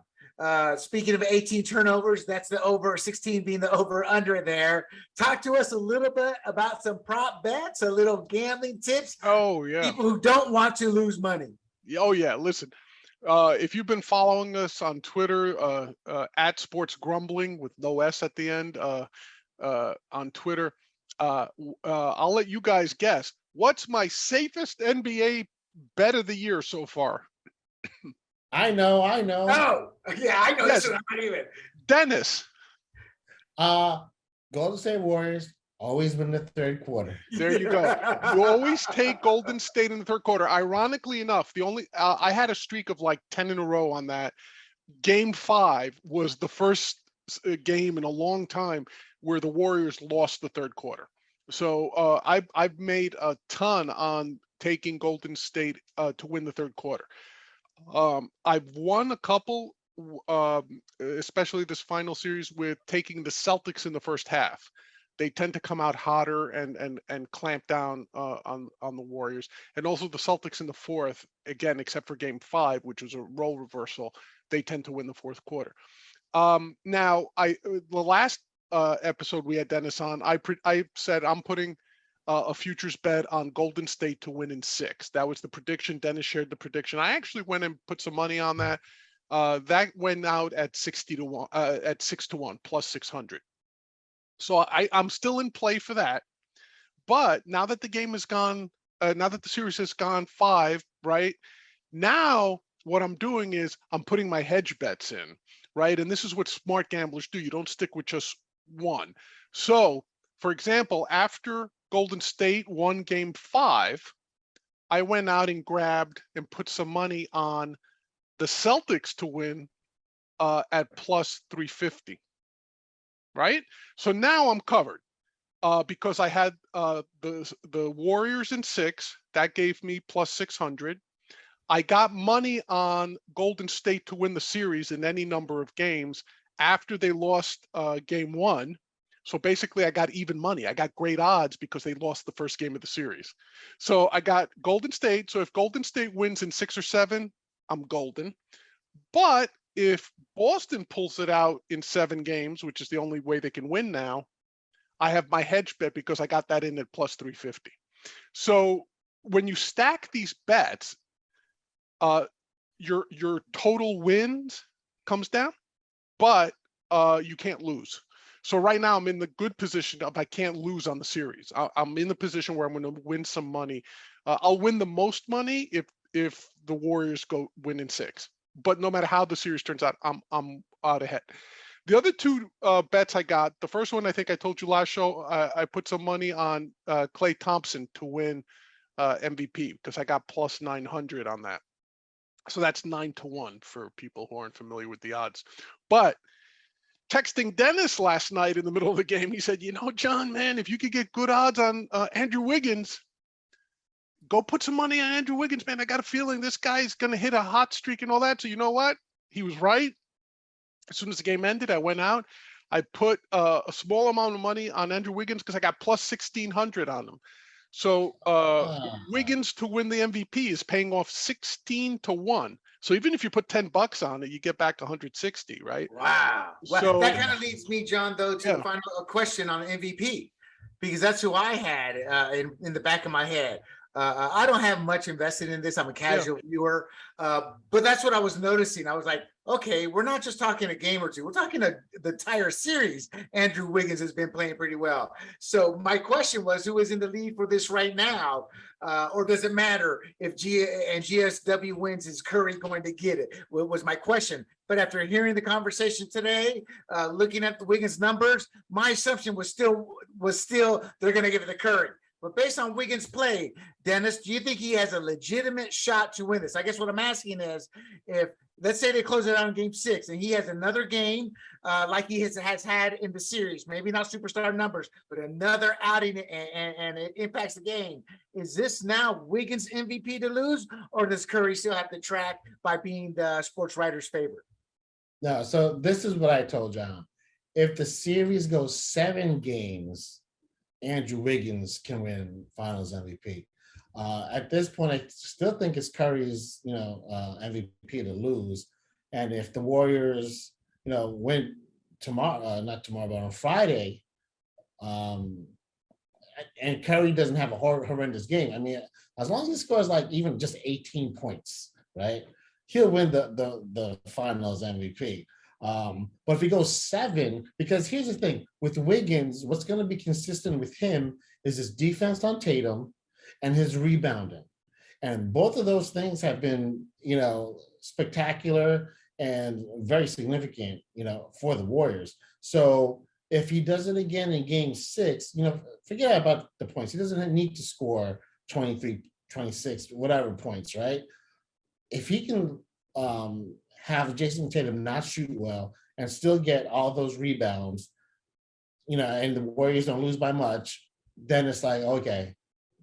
Speaking of 18 turnovers, that's the over, 16 being the over under there. Talk to us a little bit about some prop bets, a little gambling tips. Oh, yeah. People who don't want to lose money. Oh, yeah. Listen, if you've been following us on Twitter, at Sports Grumbling with no S at the end on Twitter, I'll let you guys guess. What's my safest NBA bet of the year so far? I know. Oh, yeah, I know. Yes. This one, I'm not even. Dennis. Golden State Warriors always win the third quarter. There you go. You always take Golden State in the third quarter. Ironically enough, the only I had a streak of like 10 in a row on that. Game 5 was the first game in a long time where the Warriors lost the third quarter. So I've made a ton on taking Golden State to win the third quarter. I've won a couple, especially this final series, with taking the Celtics in the first half. They tend to come out hotter and clamp down on the Warriors, and also the Celtics in the fourth, again, except for Game 5, which was a role reversal, they tend to win the fourth quarter. Now, the last episode we had Dennis on, I said I'm putting a futures bet on Golden State to win in 6. That was the prediction. Dennis shared the prediction. I actually went and put some money on that. That went out at 60 to 1, at 6 to 1, plus 600. So I'm still in play for that. But now that the game is gone, now that the series has gone 5, right? Now what I'm doing is I'm putting my hedge bets in, right? And this is what smart gamblers do. You don't stick with just one. So, for example, after Golden State won game 5, I went out and grabbed and put some money on the Celtics to win at plus 350, right? So now I'm covered because I had the Warriors in 6. That gave me plus 600. I got money on Golden State to win the series in any number of games after they lost game 1. So basically, I got even money. I got great odds because they lost the first game of the series. So I got Golden State. So if Golden State wins in 6 or 7, I'm golden. But if Boston pulls it out in 7 games, which is the only way they can win now, I have my hedge bet because I got that in at plus 350. So when you stack these bets, your total wins comes down, but you can't lose. So right now I'm in the good position of I can't lose on the series. I'm in the position where I'm going to win some money. I'll win the most money if the Warriors win in 6. But no matter how the series turns out, I'm out ahead. The other 2 bets I got, the first one I think I told you last show, I put some money on Klay Thompson to win MVP because I got plus 900 on that. So that's 9 to 1 for people who aren't familiar with the odds. But texting Dennis last night in the middle of the game, he said, John, man, if you could get good odds on Andrew Wiggins, go put some money on Andrew Wiggins, man. I got a feeling this guy's going to hit a hot streak and all that. So you know what? He was right. As soon as the game ended, I went out. I put a small amount of money on Andrew Wiggins because I got plus 1,600 on him. So Wiggins to win the MVP is paying off 16 to 1. So even if you put $10 on it, you get back 160, right? Wow. Well, So that kind of leads me, John, though, to the final question on MVP, because that's who I had in the back of my head. I don't have much invested in this. I'm a casual viewer, but that's what I was noticing. I was like, okay, we're not just talking a game or two. We're talking the entire series. Andrew Wiggins has been playing pretty well. So my question was, who is in the lead for this right now? Or does it matter if GSW wins? Is Curry going to get it? Was my question. But after hearing the conversation today, looking at the Wiggins numbers, my assumption was still they're going to give it to Curry. But based on Wiggins' play, Dennis, do you think he has a legitimate shot to win this? I guess what I'm asking is, if let's say they close it out in game 6 and he has another game like he has had in the series, maybe not superstar numbers, but another outing and it impacts the game. Is this now Wiggins' MVP to lose, or does Curry still have the track by being the sports writer's favorite? No, so this is what I told John. If the series goes 7 games, Andrew Wiggins can win Finals MVP. At this point, I still think it's Curry's, MVP to lose. And if the Warriors, win tomorrow, not tomorrow, but on Friday, and Curry doesn't have a horrendous game. I mean, as long as he scores like even just 18 points, right? He'll win the Finals MVP. But if he goes 7, because here's the thing with Wiggins, what's going to be consistent with him is his defense on Tatum and his rebounding. And both of those things have been, spectacular and very significant, for the Warriors. So if he does it again in game 6, forget about the points. He doesn't need to score 23, 26, whatever points, right? If he can, have Jason Tatum not shoot well and still get all those rebounds, and the Warriors don't lose by much, then it's like, okay,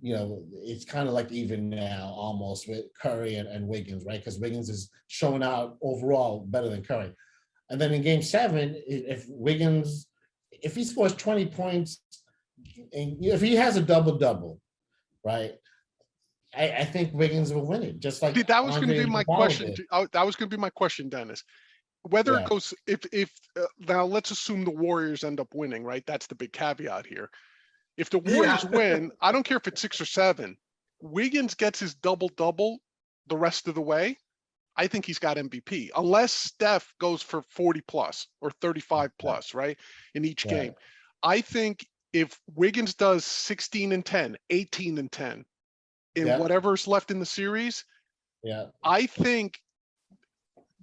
it's kind of like even now almost with Curry and Wiggins, right? Because Wiggins is showing out overall better than Curry. And then in game 7, if Wiggins, if he scores 20 points, and if he has a double-double, right? I think Wiggins will win it, just like See, that was going to Andre be my Iguodala question. did. That was going to be my question, Dennis. Whether it Yeah. goes, if now let's assume the Warriors end up winning, right? That's the big caveat here. If the Warriors win, I don't care if it's 6 or 7. Wiggins gets his double-double the rest of the way. I think he's got MVP, unless Steph goes for 40 plus or 35 plus, right? In each game. I think if Wiggins does 16 and 10, 18 and 10 in whatever's left in the series, I think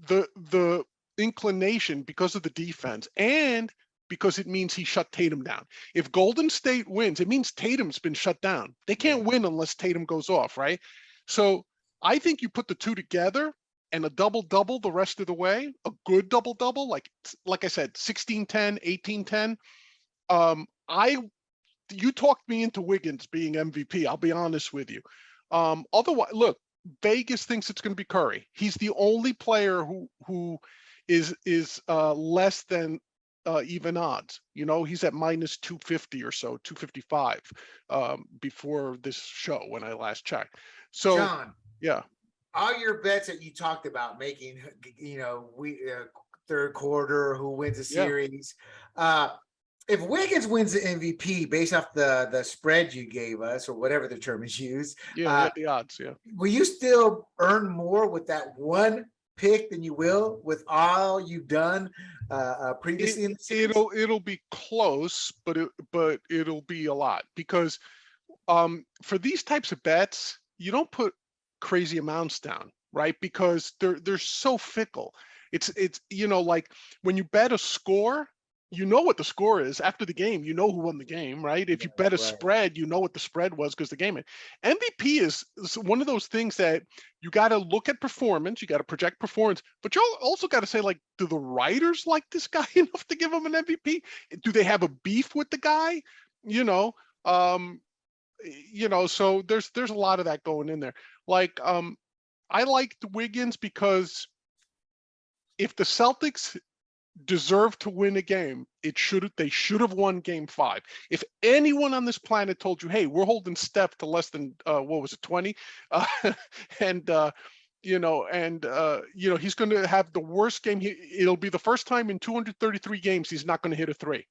the inclination, because of the defense and because it means he shut Tatum down. If Golden State wins, it means Tatum's been shut down. They can't win unless Tatum goes off, right? So I think you put the two together and a double-double the rest of the way, a good double-double, like I said, 16-10, 18-10. You talked me into Wiggins being MVP. I'll be honest with you. Otherwise, look, Vegas thinks it's going to be Curry. He's the only player who is less than even odds. You know, he's at minus 250 or so, 255 before this show when I last checked. So, John, yeah. All your bets that you talked about making, third quarter, who wins the series. If Wiggins wins the MVP based off the spread you gave us, or whatever the term is used, the odds, will you still earn more with that one pick than you will with all you've done previously in the series? It'll be close, but it'll be a lot, because for these types of bets, you don't put crazy amounts down, right? Because they're so fickle. It's like when you bet a score, you know what the score is after the game. You know who won the game, right? If you bet a spread, you know what the spread was because the game. MVP is one of those things that you got to look at performance. You got to project performance, but you also got to say, like, do the writers like this guy enough to give him an MVP? Do they have a beef with the guy? So there's a lot of that going in there. Like, I liked Wiggins because if the Celtics deserve to win a game, they should have won game 5. If anyone on this planet told you, hey, we're holding Steph to less than 20, he's going to have the worst game. It'll be the first time in 233 games he's not going to hit a 3.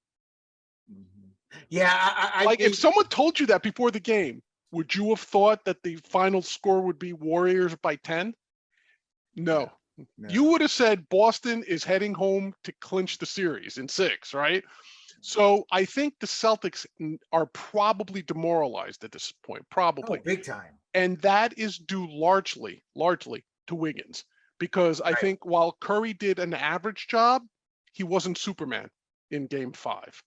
Yeah, I like, if someone told you that before the game, would you have thought that the final score would be Warriors by 10? No. You would have said Boston is heading home to clinch the series in 6, right? So I think the Celtics are probably demoralized at this point, probably. Big time. And that is due largely to Wiggins, because I think while Curry did an average job, he wasn't Superman in game 5.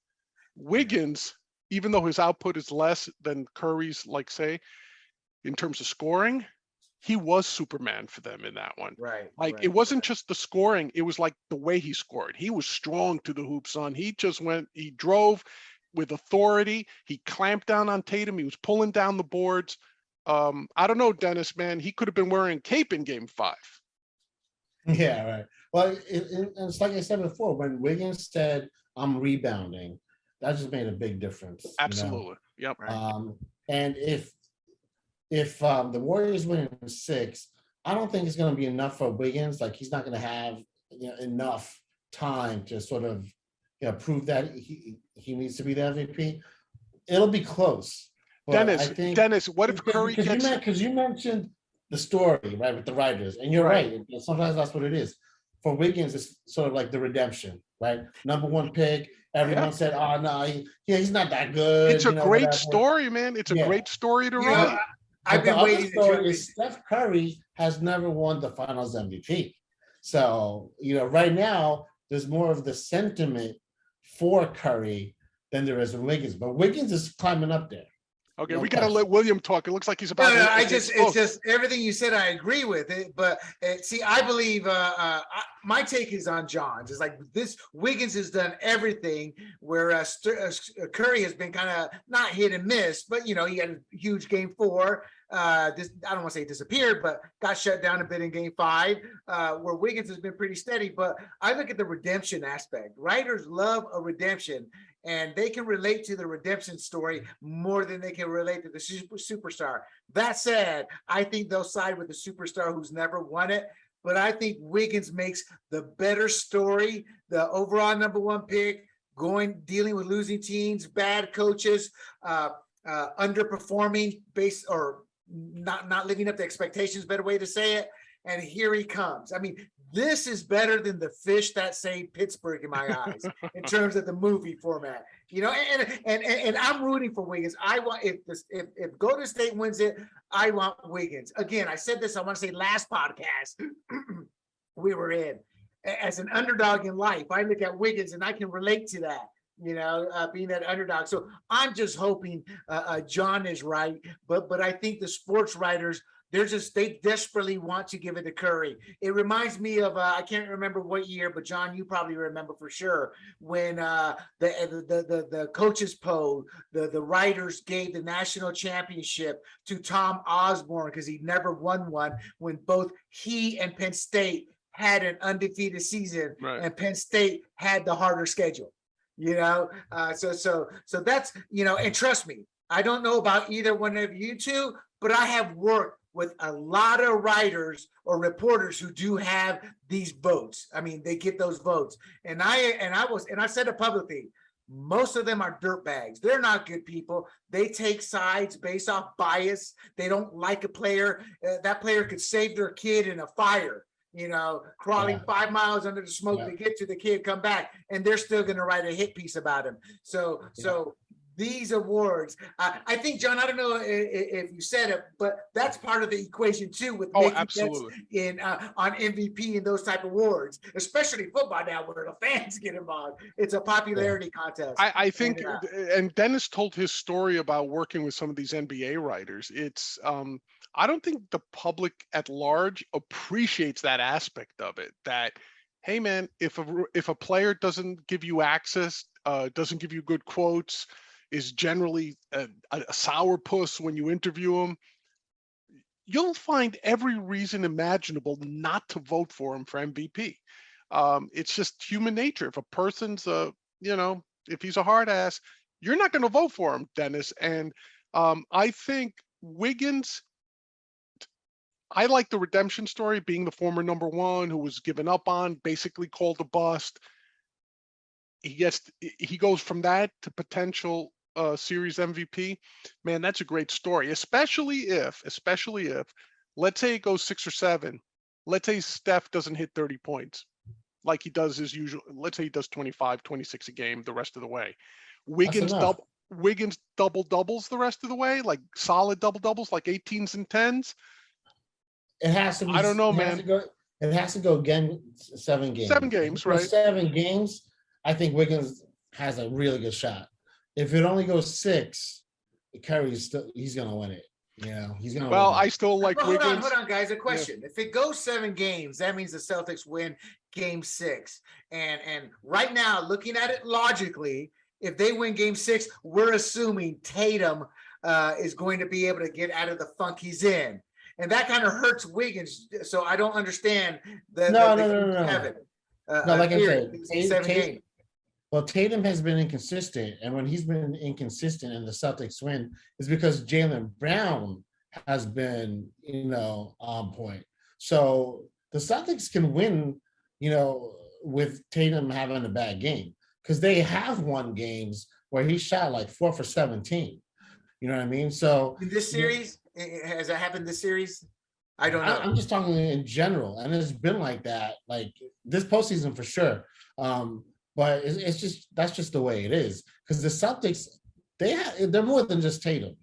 Wiggins, even though his output is less than Curry's, like, say, in terms of scoring, he was Superman for them in that one. It wasn't just the scoring. It was like the way he scored. He was strong to the hoop, son. He drove with authority. He clamped down on Tatum. He was pulling down the boards. I don't know, Dennis, man, he could have been wearing cape in game 5. Yeah, right. Well, it's like I said before, when Wiggins said, I'm rebounding, that just made a big difference. Absolutely. Yep. And if the Warriors win in 6, I don't think it's going to be enough for Wiggins. Like, he's not going to have enough time to sort of prove that he needs to be the MVP. It'll be close. Dennis, what if Curry gets? Because you mentioned the story, right, with the writers, and you're right. Sometimes that's what it is. For Wiggins, it's sort of like the redemption, right? Number 1 pick. Everyone said, "Oh no, he's not that good." It's a great story, man. It's a great story to write. I've been waiting to Steph Curry has never won the Finals MVP. So, right now there's more of the sentiment for Curry than there is with Wiggins. But Wiggins is climbing up there. Okay, we got to let William talk. It looks like he's about. It's just everything you said. I agree with it, but see, I believe my take is on John's. It's like this: Wiggins has done everything, whereas Curry has been kind of not hit and miss. But he had a huge game 4. I don't want to say disappeared, but got shut down a bit in game 5, where Wiggins has been pretty steady. But I look at the redemption aspect. Writers love a redemption. and they can relate to the redemption story more than they can relate to the superstar. That said, I think they'll side with the superstar who's never won it. But I think Wiggins makes the better story, the overall number one pick, dealing with losing teams, bad coaches, underperforming based or not living up to expectations, better way to say it. And here he comes. I mean, this is better than the fish that saved Pittsburgh in my eyes in terms of the movie format. You know, and I'm rooting for Wiggins. I want if Golden State wins it, I want Wiggins. Again, I said this, I want to say last podcast we were in. As an underdog in life, I look at Wiggins and I can relate to that, you know, being that underdog. So I'm just hoping John is right, but I think the sports writers, they desperately want to give it to Curry. It reminds me of I can't remember what year, but John, you probably remember for sure when the coaches poll, the writers gave the national championship to Tom Osborne because he never won one, when both he and Penn State had an undefeated season, right, and Penn State had the harder schedule. You know, so that's, you know, and trust me, I don't know about either one of you two, but I have worked with a lot of writers or reporters who do have these votes. I mean, they get those votes. And I said it publicly, most of them are dirtbags. They're not good people. They take sides based off bias. They don't like a player. That player could save their kid in a fire, you know, crawling 5 miles under the smoke to get to the kid, come back, and they're still going to write a hit piece about him. So these awards, I think, John, I don't know if you said it, but that's part of the equation too, with making absolutely bets on MVP and those type of awards, especially football now where the fans get involved. It's a popularity contest. I think, and Dennis told his story about working with some of these NBA writers. It's, I don't think the public at large appreciates that aspect of it, that, hey man, if a player doesn't give you access, doesn't give you good quotes, is generally a sourpuss when you interview him, you'll find every reason imaginable not to vote for him for MVP. It's just human nature. If a person's you know, if he's a hard ass, you're not going to vote for him, Dennis. And I think Wiggins, I like the redemption story, being the former number one who was given up on, basically called a bust. He goes from that to potential series MVP. Man, that's a great story, especially if, let's say it goes 6 or 7. Let's say Steph doesn't hit 30 points like he does his usual. Let's say he does 25, 26 a game the rest of the way. Wiggins double doubles the rest of the way, like solid double doubles, like 18s and 10s. It has to be. I don't know, man. It has to go again 7 games. 7 games, right? 7 games. I think Wiggins has a really good shot. If it only goes 6, Curry's still, he's gonna win it. You know, he's gonna. Well, win it. I still like Wiggins. Hold on, guys. A question: if it goes 7 games, that means the Celtics win Game 6. And right now, looking at it logically, if they win Game 6, we're assuming Tatum is going to be able to get out of the funk he's in, and that kind of hurts Wiggins. So I don't understand the No. like I said, 7 games. Well, Tatum has been inconsistent, and when he's been inconsistent and the Celtics win, is because Jaylen Brown has been, you know, on point. So the Celtics can win, you know, with Tatum having a bad game, because they have won games where he shot like 4 for 17. You know what I mean? So in this series, has it happened this series? I don't know. I'm just talking in general, and it's been like that, like this postseason for sure. But it's just, that's just the way it is, because the Celtics, they're more than just Tatum.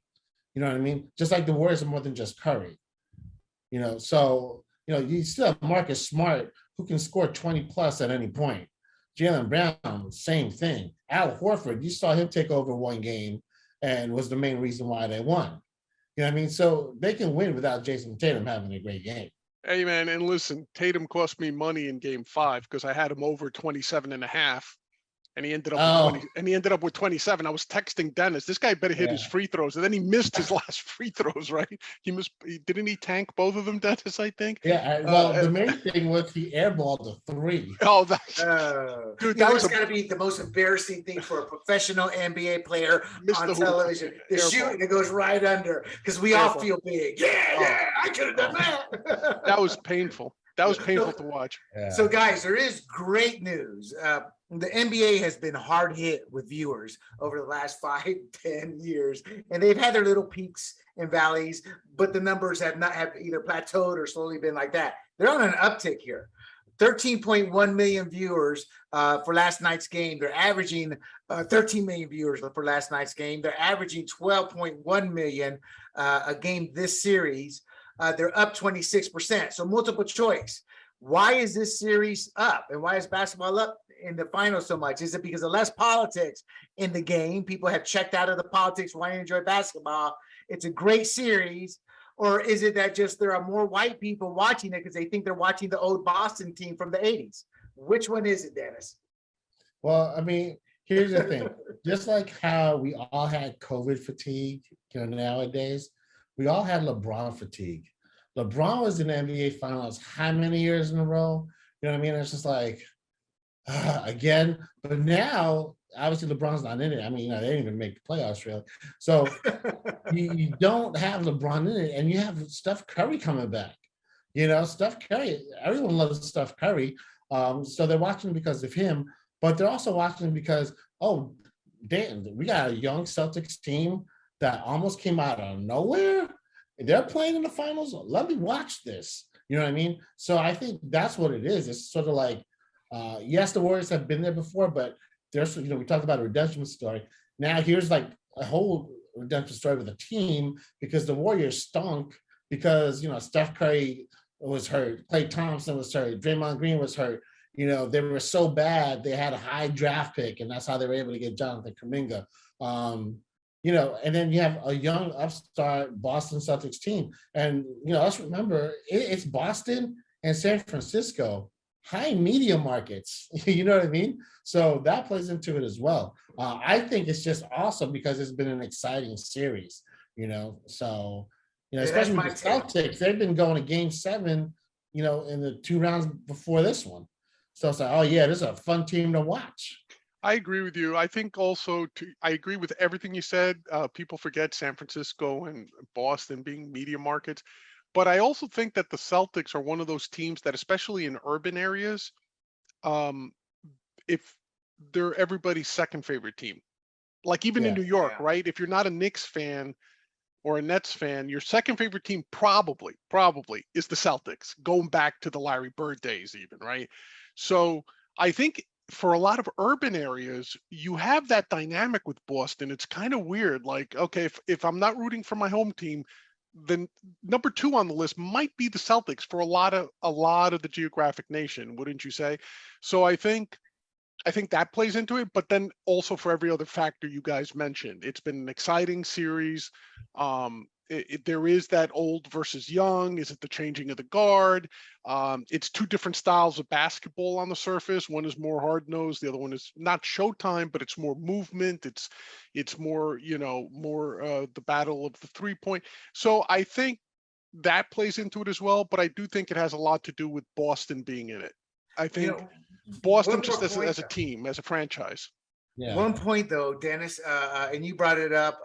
You know what I mean? Just like the Warriors are more than just Curry. You know, so, you know, you still have Marcus Smart, who can score 20 plus at any point. Jaylen Brown, same thing. Al Horford, you saw him take over one game and was the main reason why they won. You know what I mean? So they can win without Jason Tatum having a great game. Hey, man, and listen, Tatum cost me money in Game 5 because I had him over 27.5. and he ended up Oh. with 20, and he ended up with 27. I was texting Dennis, this guy better hit his Yeah. free throws, and then he missed his last free throws. Right? Didn't he tank both of them, Dennis? I think. Yeah. Well, the main thing was he airballed a 3. Oh, that's dude. You know That was what's got to be the most embarrassing thing for a professional NBA player Missed on the hoop. television. The Airball. shoot and it goes right under because we all Airball. feel big. Yeah, I could have done that. that was painful. That was painful to watch. Yeah. So, guys, there is great news. The NBA has been hard hit with viewers over the last 5-10 years, and they've had their little peaks and valleys, but the numbers have either plateaued or slowly been like that. They're on an uptick here. 13.1 million viewers for last night's game. They're averaging 13 million viewers for last night's game. They're averaging 12.1 million a game this series. They're up 26%. So multiple choice. Why is this series up? And why is basketball up in the finals so much? Is it because of less politics in the game? People have checked out of the politics, want to enjoy basketball. It's a great series. Or is it that just there are more white people watching it because they think they're watching the old Boston team from the 80s? Which one is it, Dennis? Well, I mean, here's the thing. Just like how we all had COVID fatigue, nowadays, we all had LeBron fatigue. LeBron was in the NBA Finals how many years in a row? You know what I mean? It's just like, again. But now, obviously, LeBron's not in it. I mean, they didn't even make the playoffs, really. So you don't have LeBron in it, and you have Steph Curry coming back. Steph Curry, everyone loves Steph Curry. So they're watching because of him, but they're also watching because, oh, damn, we got a young Celtics team that almost came out of nowhere. They're playing in the finals. Let me watch this. You know what I mean? So I think that's what it is. It's sort of like, yes, the Warriors have been there before, but there's, we talked about a redemption story. Now here's like a whole redemption story with a team because the Warriors stunk because, Steph Curry was hurt. Klay Thompson was hurt. Draymond Green was hurt. They were so bad, they had a high draft pick, and that's how they were able to get Jonathan Kuminga. And then you have a young upstart Boston Celtics team. And, let's remember, it's Boston and San Francisco, high media markets. You know what I mean? So that plays into it as well. I think it's just awesome because it's been an exciting series, So, especially with the Celtics, they've been going to Game 7, in the 2 rounds before this one. So it's like, oh, yeah, this is a fun team to watch. I agree with you. I think also I agree with everything you said. People forget San Francisco and Boston being media markets. But I also think that the Celtics are one of those teams that, especially in urban areas, if they're everybody's second favorite team, like even in New York, right? If you're not a Knicks fan or a Nets fan, your second favorite team probably is the Celtics, going back to the Larry Bird days even, right? So I think for a lot of urban areas, you have that dynamic with Boston. It's kind of weird. Like, okay, if I'm not rooting for my home team, then number 2 on the list might be the Celtics for a lot of the geographic nation, wouldn't you say? So I think that plays into it, but then also for every other factor you guys mentioned, it's been an exciting series. There is that old versus young. Is it the changing of the guard? It's 2 different styles of basketball on the surface. One is more hard-nosed. The other one is not Showtime, but it's more movement. It's more, more the battle of the 3-point. So I think that plays into it as well, but I do think it has a lot to do with Boston being in it. I think Boston just as a team, as a franchise. Yeah. One point though, Dennis, and you brought it up,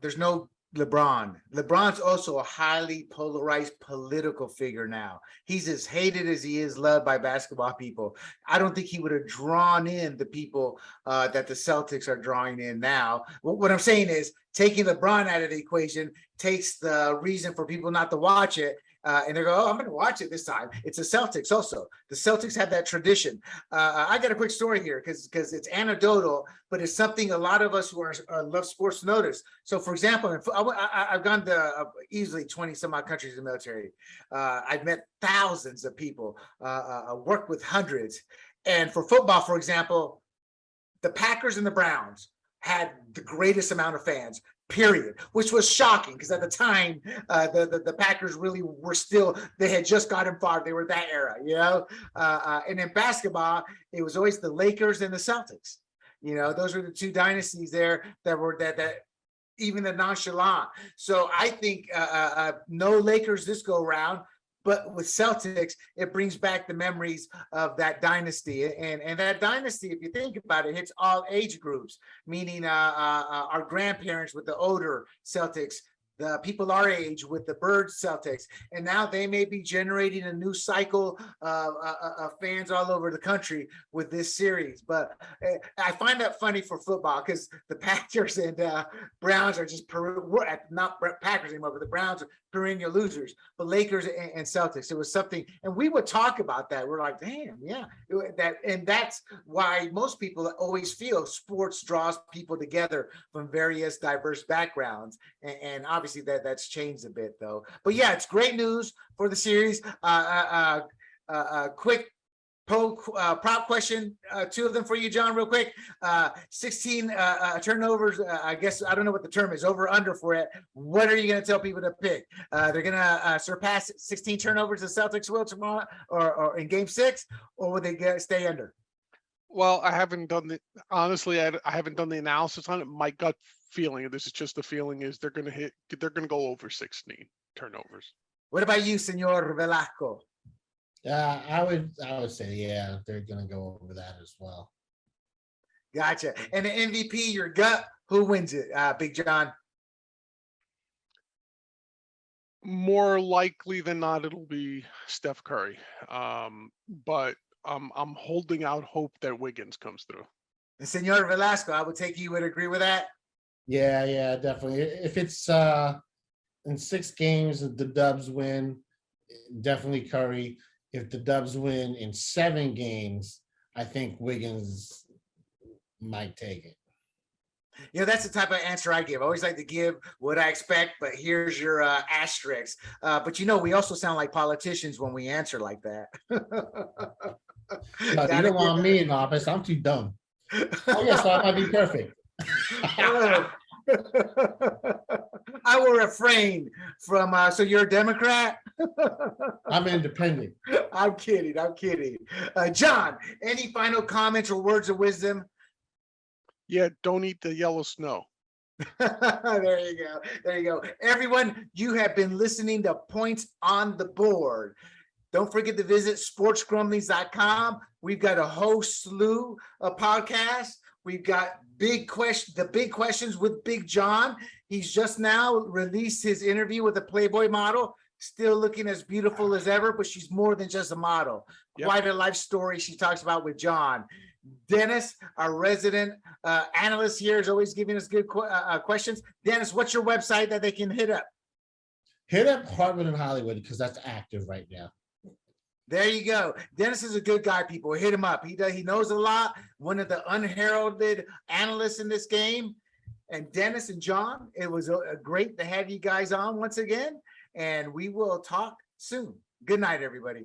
there's no LeBron. LeBron's also a highly polarized political figure now. He's as hated as he is loved by basketball people. I don't think he would have drawn in the people that the Celtics are drawing in now. What I'm saying is taking LeBron out of the equation takes the reason for people not to watch it. And they go, oh, I'm going to watch it this time. It's the Celtics also. The Celtics have that tradition. I got a quick story here because it's anecdotal, but it's something a lot of us who love sports notice. So, for example, I've gone to easily 20 some odd countries in the military. I've met thousands of people, worked with hundreds. And for football, for example, the Packers and the Browns had the greatest amount of fans. Period, which was shocking because at the time the Packers really were still, they had just gotten far. They were that era, And in basketball, it was always the Lakers and the Celtics. You know, those were the two dynasties there that were that even the nonchalant. So I think no Lakers this go round, but with Celtics, it brings back the memories of that dynasty. And that dynasty, if you think about it, hits all age groups, meaning our grandparents with the older Celtics, the people our age with the Bird Celtics, and now they may be generating a new cycle of fans all over the country with this series. But I find that funny for football because the Packers and Browns are just not Packers anymore, but the Browns are perennial losers. But Lakers and Celtics, it was something, and we would talk about that. We're like, damn, yeah, and that's why most people always feel sports draws people together from various diverse backgrounds, and obviously that's changed a bit though. But yeah, it's great news for the series. Quick prop question, two of them for you, John, real quick. 16 turnovers. I guess I don't know what the term is, over under for it. What are you going to tell people to pick? They're going to surpass 16 turnovers the Celtics will tomorrow, or in Game 6, or will they stay under? Well, I haven't done the honestly. I haven't done the analysis on it. My gut feeling, and this is just the feeling, is they're going to go over 16 turnovers. What about you, Senor Velasco? I would say, yeah, they're gonna go over that as well. Gotcha. And the MVP, your gut, who wins it? Big John. More likely than not, it'll be Steph Curry. But I'm holding out hope that Wiggins comes through. And Senor Velasco, I would take you would agree with that. Yeah, definitely. If it's in 6 games, the Dubs win, definitely Curry. If the Dubs win in 7 games, I think Wiggins might take it. You know, that's the type of answer I give. I always like to give what I expect, but here's your asterisk. But you know, we also sound like politicians when we answer like that. No, you don't want me in office. I'm too dumb. Oh, yeah, so I might be perfect. I will refrain from, so you're a Democrat? I'm independent. I'm kidding. John, any final comments or words of wisdom? Yeah, don't eat the yellow snow. There you go. Everyone, you have been listening to Points on the Board. Don't forget to visit sportsgrumblings.com. We've got a whole slew of podcasts. We've got the big questions with Big John. He's just now released his interview with a Playboy model, still looking as beautiful as ever, but she's more than just a model. Yep. Quite a life story she talks about with John. Dennis, our resident analyst here, is always giving us good questions. Dennis, what's your website that they can hit up? Hit up Hartman and Hollywood, because that's active right now. There you go. Dennis is a good guy, people. Hit him up. He knows a lot. One of the unheralded analysts in this game. And Dennis and John, it was great to have you guys on once again. And we will talk soon. Good night, everybody.